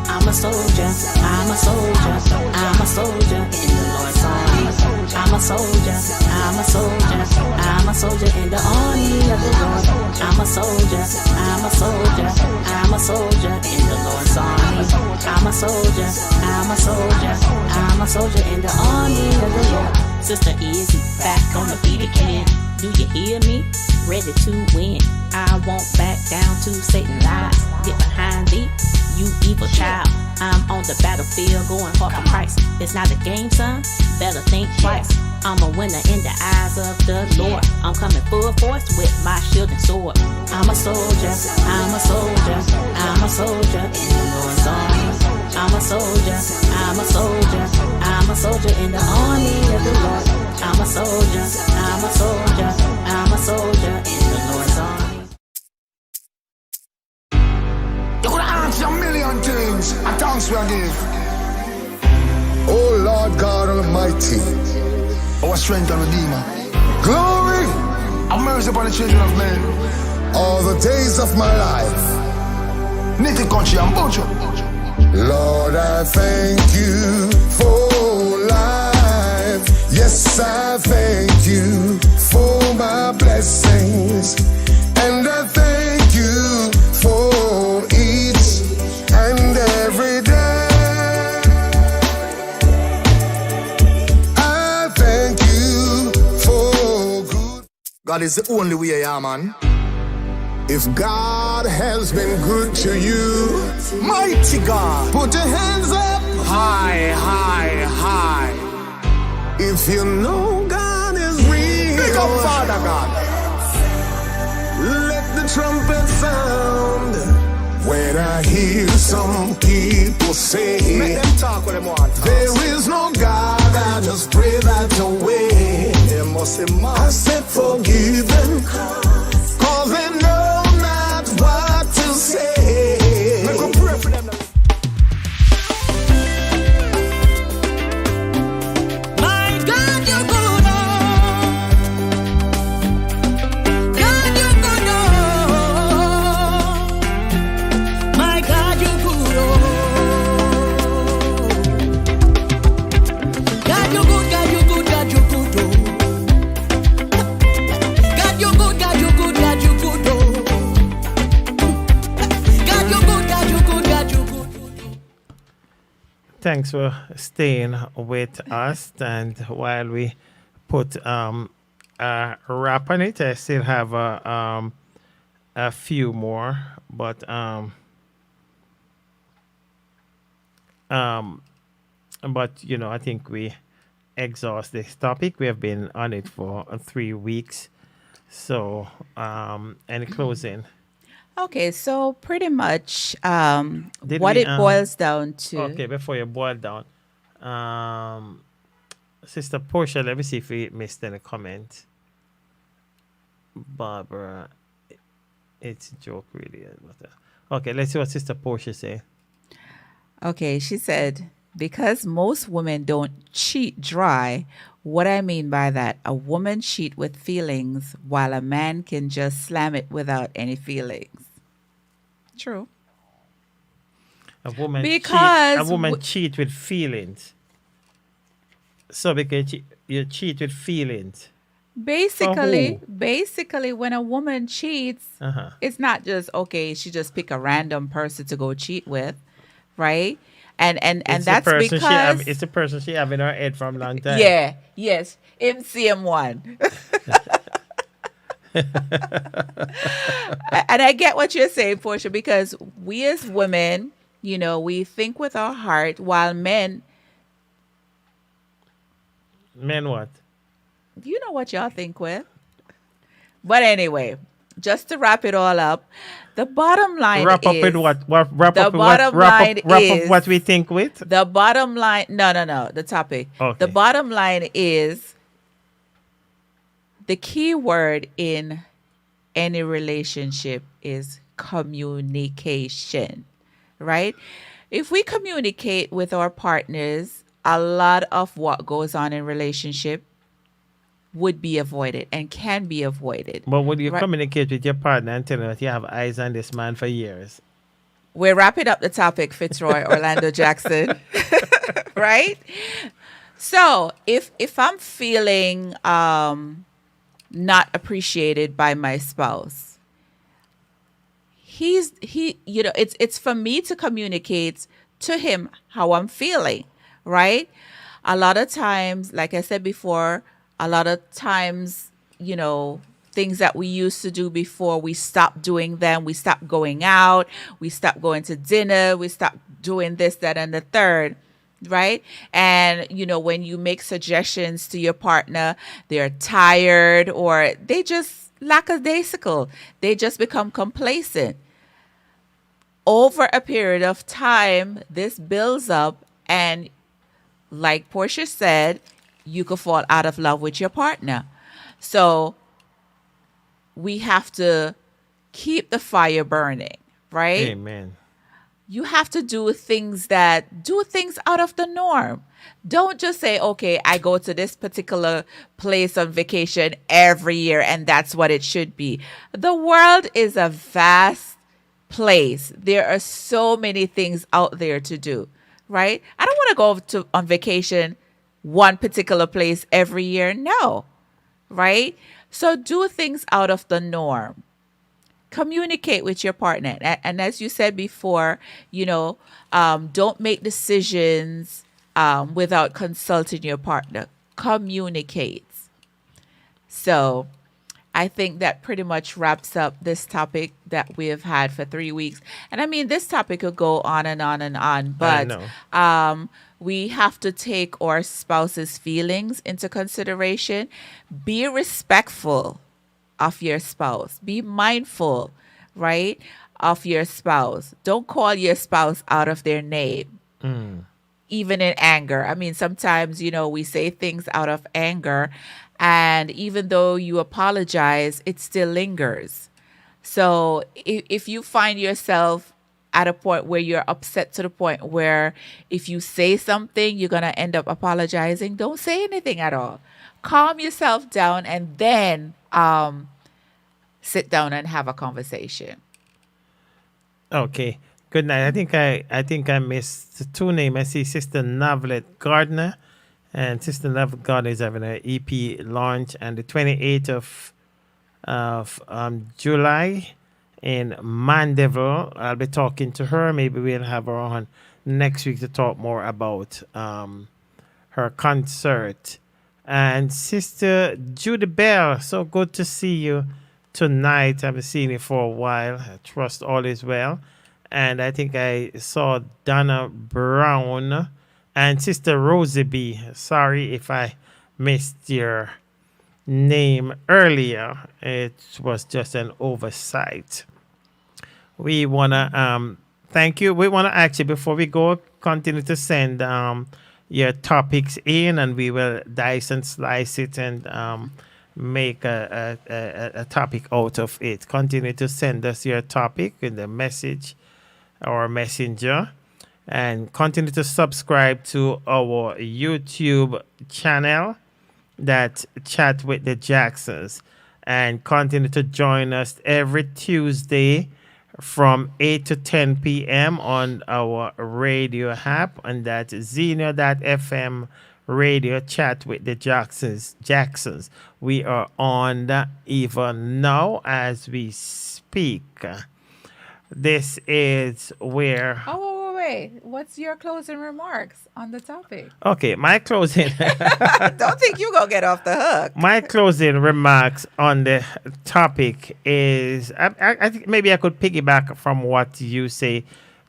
I'm a soldier, I'm a soldier, I'm a soldier in the Lord's army. I'm a soldier, I'm a soldier, I'm a soldier in the army of the Lord. I'm a soldier, I'm a soldier, I'm a soldier in the Lord's army. I'm a soldier, I'm a soldier, I'm a soldier in the army of the Lord. Sister Izzy back on the beat again. Do you hear me? Ready to win. I won't back down to Satan's lies. Get behind thee, you evil child. I'm on the battlefield going hard for Christ. It's not a game, son. Better think twice. I'm a winner in the eyes of the Lord. I'm coming full force with my shield and sword. I'm a soldier, I'm a soldier, I'm a soldier in the Lord's army. I'm a soldier, I'm a soldier, I'm a soldier in the army of the Lord. I'm a soldier, I'm a soldier, I'm a soldier in the Lord's army. You could answer a million things, and thanks we give. Oh Lord God Almighty, our strength and redeemer. Glory, Have mercy upon the children of men. All the days of my life, Native country and Bojo. Lord, I thank you for life. Yes, I thank you for my blessings. And I thank you for each and every day. I thank you for good. God is the only way, yeah, man. If God has been good to you, Mighty God. put your hands up. High, high, high. If you know God is real, Big up, Father God. let the trumpet sound. When I hear some people say Make them talk what they want. there is no God, I just pray that away. They must say, I man. said forgive them, cause they know not what to say. Make them pray for them. My God, you're good, oh. God, you're good, oh. My God, you're good, oh. God, you're good, God, you're good, God, you're good, oh. God, you're good, God, you're good, God, you're good, oh. God, you're good, God, you're good, God, you're good. Thanks for staying with us. And while we put a wrap on it, I still have a few more, but you know, I think we exhaust this topic. We have been on it for 3 weeks. So, any closing? Okay, so pretty much Did what we, it boils down to. Okay, before you boil down, Sister Portia, let me see if we missed any comment. Barbara, it's a joke, really. Okay, let's see what Sister Portia say. Okay, she said, because most women don't cheat dry. What I mean by that, a woman cheat with feelings while a man can just slam it without any feelings. True. A woman Because cheat with feelings. So because you cheat with feelings. Basically, when a woman cheats, Uh-huh. it's not just okay, she just pick a random person to go cheat with, right? And It's that's the person because it's the person she have in her head from a long time. yeah, yes, MCM1. And I get what you're saying, Portia, because we as women, you know, we think with our heart, while men, Men what? you know what y'all think with. But anyway, just to wrap it all up, the bottom line Wrap up is with what? Wrap the up with bottom what? line Wrap is up what we think with? the bottom line. No, the topic. Okay. The bottom line is the key word in any relationship is communication, right? If we communicate with our partners, a lot of what goes on in relationship would be avoided and can be avoided. But when you Right. communicate with your partner and tell them that you have eyes on this man for years, We're wrapping up the topic, Fitzroy Orlando Jackson, right? So if I'm feeling not appreciated by my spouse, it's for me to communicate to him how I'm feeling, right? A lot of times, like I said before, things that we used to do before, we stop doing them. We stop going out. We stop going to dinner. We stop doing this, that, and the third, right? And, when you make suggestions to your partner, they're tired or they just lackadaisical. They just become complacent. Over a period of time, this builds up, and like Portia said, you could fall out of love with your partner. So we have to keep the fire burning, right? amen. you have to do things out of the norm. Don't just say, okay, I go to this particular place on vacation every year and that's what it should be. The world is a vast place. There are so many things out there to do, right? I don't want to go on vacation one particular place every year. No, right? So do things out of the norm. Communicate with your partner. And as you said before, don't make decisions without consulting your partner. Communicate. So I think that pretty much wraps up this topic that we have had for 3 weeks. And I mean, this topic could go on and on and on, but we have to take our spouse's feelings into consideration. Be respectful of your spouse. Be mindful, right, of your spouse. Don't call your spouse out of their name, even in anger. I mean, sometimes, we say things out of anger, and even though you apologize, it still lingers. So if you find yourself at a point where you're upset to the point where if you say something, you're going to end up apologizing, don't say anything at all. Calm yourself down and then sit down and have a conversation. Okay. Good night. I think I missed two names. I see Sister Novelet Gardner, and Sister Novelet Gardner is having an EP launch on the 28th of July in Mandeville. I'll be talking to her. Maybe we'll have her on next week to talk more about her concert. And Sister Judy Bell, so good to see you tonight. I haven't seen you for a while. I trust all is well. And I think I saw Donna Brown and Sister Rosie B. Sorry if I missed your name earlier. It was just an oversight. We want to thank you. We want to actually, before we go, continue to send your topics in, and we will dice and slice it and make a topic out of it. Continue to send us your topic in the message or messenger, and continue to subscribe to our YouTube channel, that Chat with the Jacksons, and continue to join us every Tuesday from 8 to 10 p.m. on our radio app, and that's Xenia.fm radio Chat with the Jacksons. We are on that even now as we speak. This is where... Oh, wait. What's your closing remarks on the topic? Okay, my closing... Don't think you're going to get off the hook. My closing remarks on the topic is... I think maybe I could piggyback from what you say.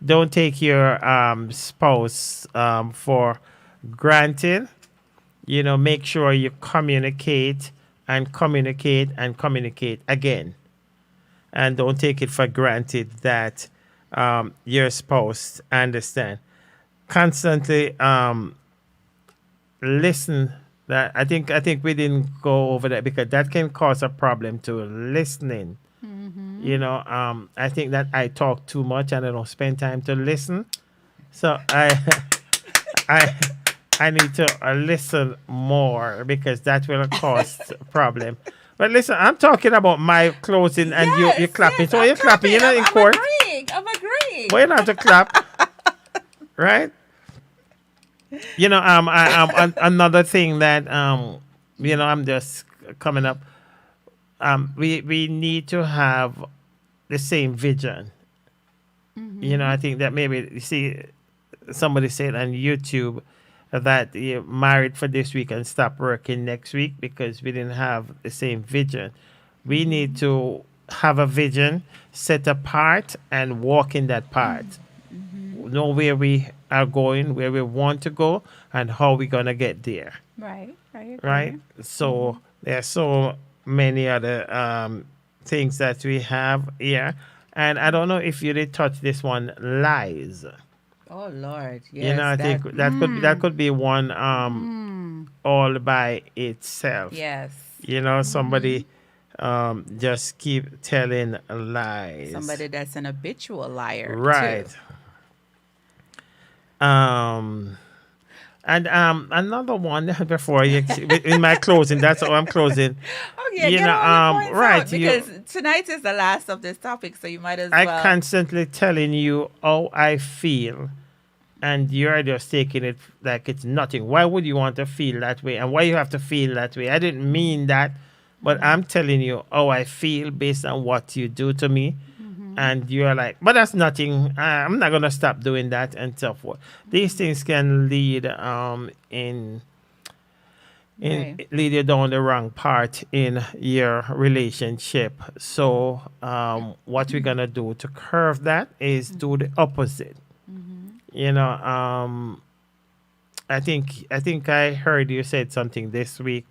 Don't take your spouse for granted. Make sure you communicate and communicate and communicate again. And don't take it for granted that your spouse understand. Constantly listen. That I think we didn't go over that because that can cause a problem to listening. Mm-hmm. I think that I talk too much and I don't spend time to listen. So I need to listen more because that will cause a problem. But listen, I'm talking about my closing and you're clapping. Yes, so you're clapping. You're not in court. I'm agreeing. But you don't have to clap. Right? Another thing that, I'm just coming up. We need to have the same vision. Mm-hmm. I think that maybe, you see, somebody said on YouTube that you're married for this week and stop working next week because we didn't have the same vision. We need to have a vision, set apart, and walk in that path. Mm-hmm. Know where we are going, where we want to go, and how we're going to get there. Right? So there are so many other things that we have here. And I don't know if you did touch this one, lies. Oh Lord! Yes, I think that could be one all by itself. Yes. Somebody just keep telling lies. Somebody that's an habitual liar. Right. Too. And another one before you, in my closing. That's how I'm closing. Oh yeah, You get know, all your points right, out, you- because tonight is the last of this topic, so you might as I well. constantly telling you how I feel, and you're just taking it like it's nothing. Why would you want to feel that way, and why you have to feel that way? I didn't mean that, but I'm telling you how I feel based on what you do to me. And you're like, but that's nothing. I'm not gonna stop doing that and so forth. These things can lead Right. lead you down the wrong part in your relationship. So what we're gonna do to curve that is do the opposite. You know, I think I heard you said something this week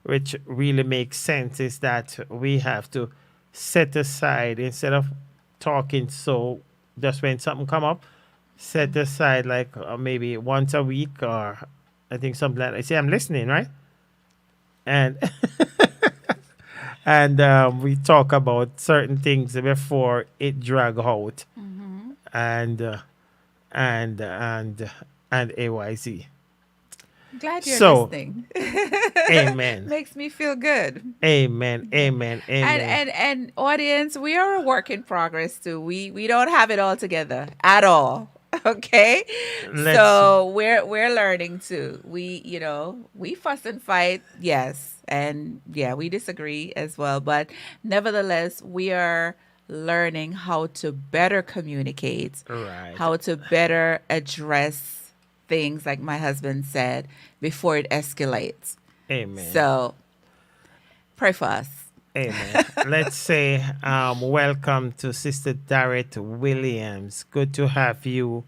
which really makes sense, is that we have to set aside, instead of talking so just when something come up, set aside like maybe once a week, or I think something like that. See, I'm listening, right? And and we talk about certain things before it drag out, and AYZ. Glad you're So, listening. Amen. Makes me feel good. Amen. Amen. Amen. And audience, we are a work in progress too. We don't have it all together at all. Okay. So we're learning too. We fuss and fight, yes. And yeah, we disagree as well. But nevertheless, we are learning how to better communicate, Right. how to better address things, like my husband said, before it escalates. Amen. So pray for us. Amen. Let's say welcome to Sister Darrett Williams. Good to have you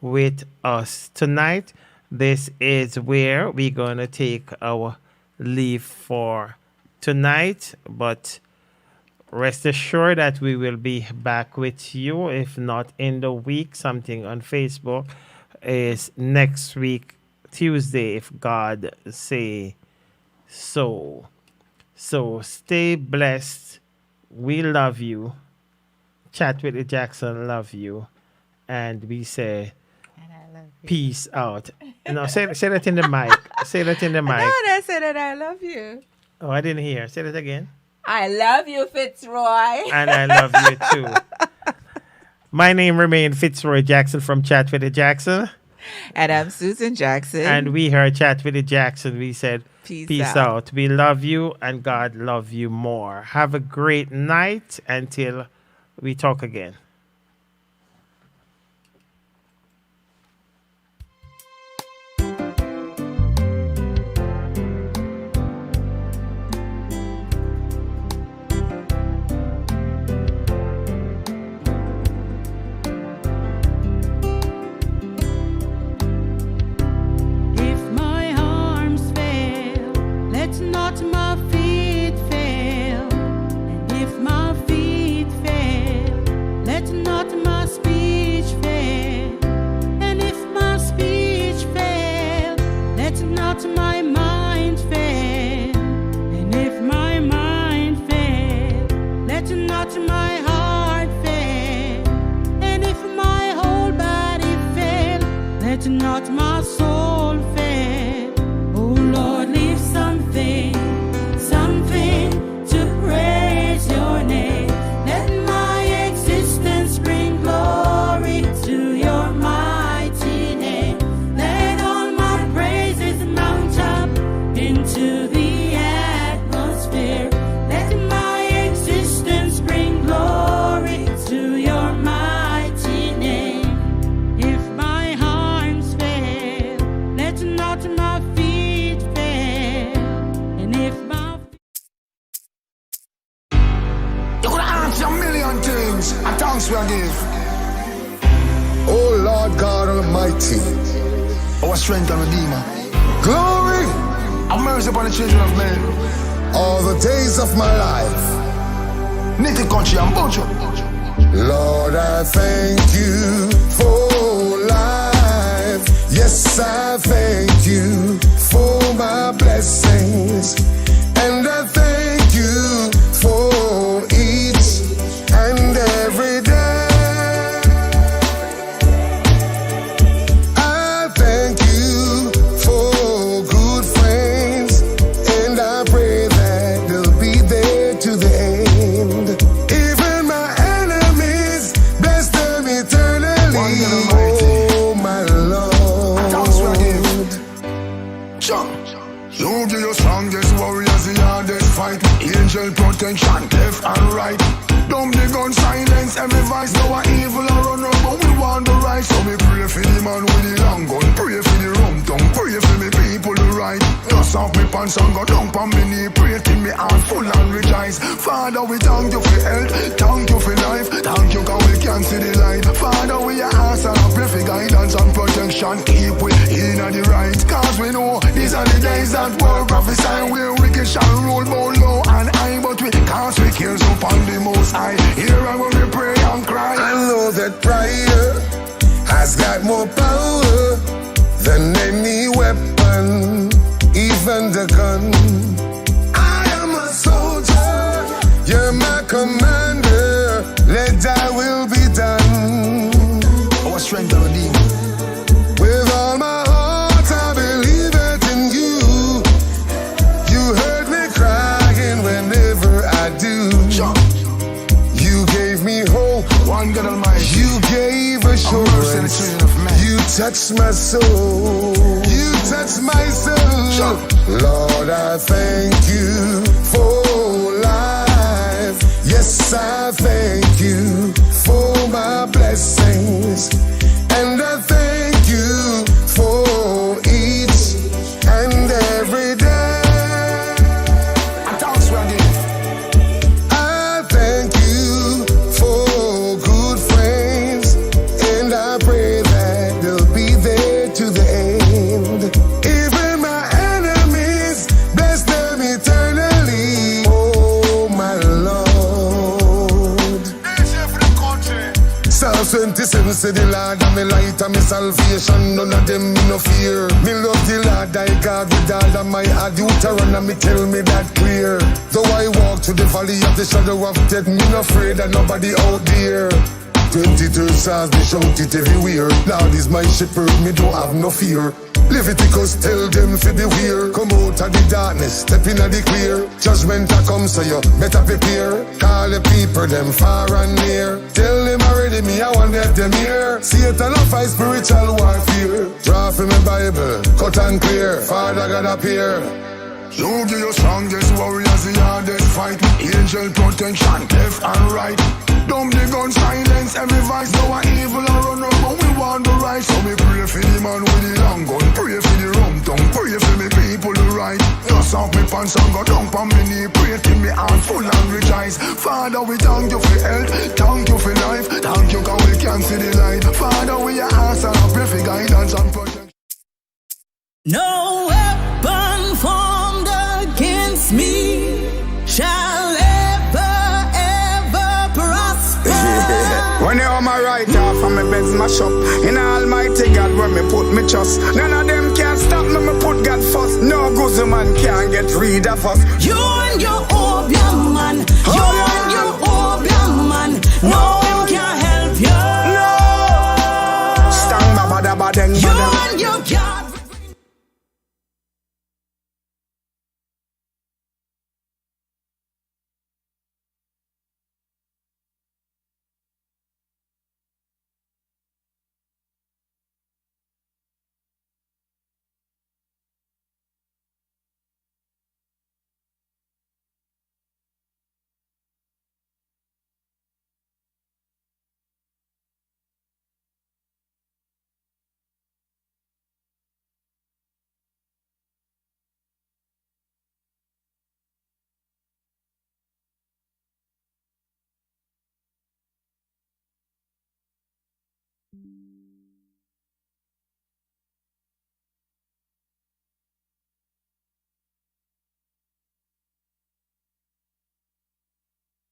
with us tonight. This is where we're going to take our leave for tonight, but rest assured that we will be back with you, if not in the week. Something on Facebook is next week, Tuesday, if God say so. So stay blessed. We love you. Chat with the Jackson love you. And we say peace out. No, say that in the mic. Say that in the mic. No, I said that I love you. Oh, I didn't hear. Say that again. I love you, Fitzroy. And I love you too. My name remains Fitzroy Jackson from Chat with the Jackson. And I'm Susan Jackson. And we heard Chat with the Jackson. We said peace out. We love you, and God love you more. Have a great night until we talk again. If my arms fail, let not my feet fail. And if my feet fail, let not my speech fail. And if my speech fail, let not my mind fail. And if my mind fail, let not my heart fail. And if my whole body fail, let not my soul fail. Oh Lord, leave something to praise your name. Let my existence bring glory to your mighty name. Let all my praises mount up into the atmosphere. Let my existence bring glory to your mighty name. If my arms fail, let not my feet fail. And if my You could answer a million things, and thanks we give. Oh Lord God Almighty, Our strength and redeemer. glory Have mercy upon the children of men. all the days of my life. Native country and Bojo. Lord, I thank you for life. Yes, I thank you for my blessings. And I thank you for each and every day. I protection, left and right. Dumb the gun silence, every voice know a evil a run up, but we want the right. So me pray for the man with the long gun, pray for the rum tongue, pray for me people the right. Dust off me pants and go down on me knee, pray till me heart full and rejoice. Father, we thank you for health, thank you for life, thank you 'cause we can see the light. Father, we ask and I pray for guidance and protection, keep we in the right. 'Cause we know these are the days that world prophesy, where wicked shall rule both low and high, but we cast we cares upon the most high. Here I will we pray and cry. I know that prayer has got more power than any weapon, even the gun. I am a soldier, you're my commander, let thy will be done. Our strength of redeemer. With all my heart I believe it in you. You heard me crying whenever I do. Sure. You gave me hope, One God Almighty. you gave assurance. You touched my soul, you touched my soul. Sure. Lord, I thank you for life. Yes, I thank you for my blessings. And I thank you for each and every day. And thanks we again. I thank you for good friends, and I pray that they'll be there to the end. Even my enemies, bless them eternally. Oh, my Lord. Psalm 27 say the Lord and me light and me salvation, none of them me no fear. Me love the Lord thy God with all of my heart. Deuteronomy tell me that clear. Though I walk through the valley of the shadow of death, me no afraid of nobody out there. 22 Psalms me shout it everywhere. Lord is my shepherd, me don't have no fear. Leviticus tell them to beware. Come out of the darkness, step in the clear. Judgment a come, so you better prepare. Call the people, them far and near. Tell them already, me I want them here. Satan a fight spiritual warfare. Draw from my Bible, cut and clear. Father God appear. You give your strongest warriors the hardest fight. Angel protection, left and right. Dumb the gun silence, every voice know a evil a run up, but we want the right. So me pray for the man with the long gun, pray for the rum tongue, pray for me people the right. Dust off me pants and go down on me knee, pray till me heart full and rejoice. Father, we thank you for health, thank you for life, thank you 'cause we can see the light. Father, we ask and I pray for guidance and protection. No weapon formed against me shall ever prosper. When you on my right off and my bed's mash up, in Almighty God where me put me trust. None of them can stop me, me put God first. No good man can get rid of us. You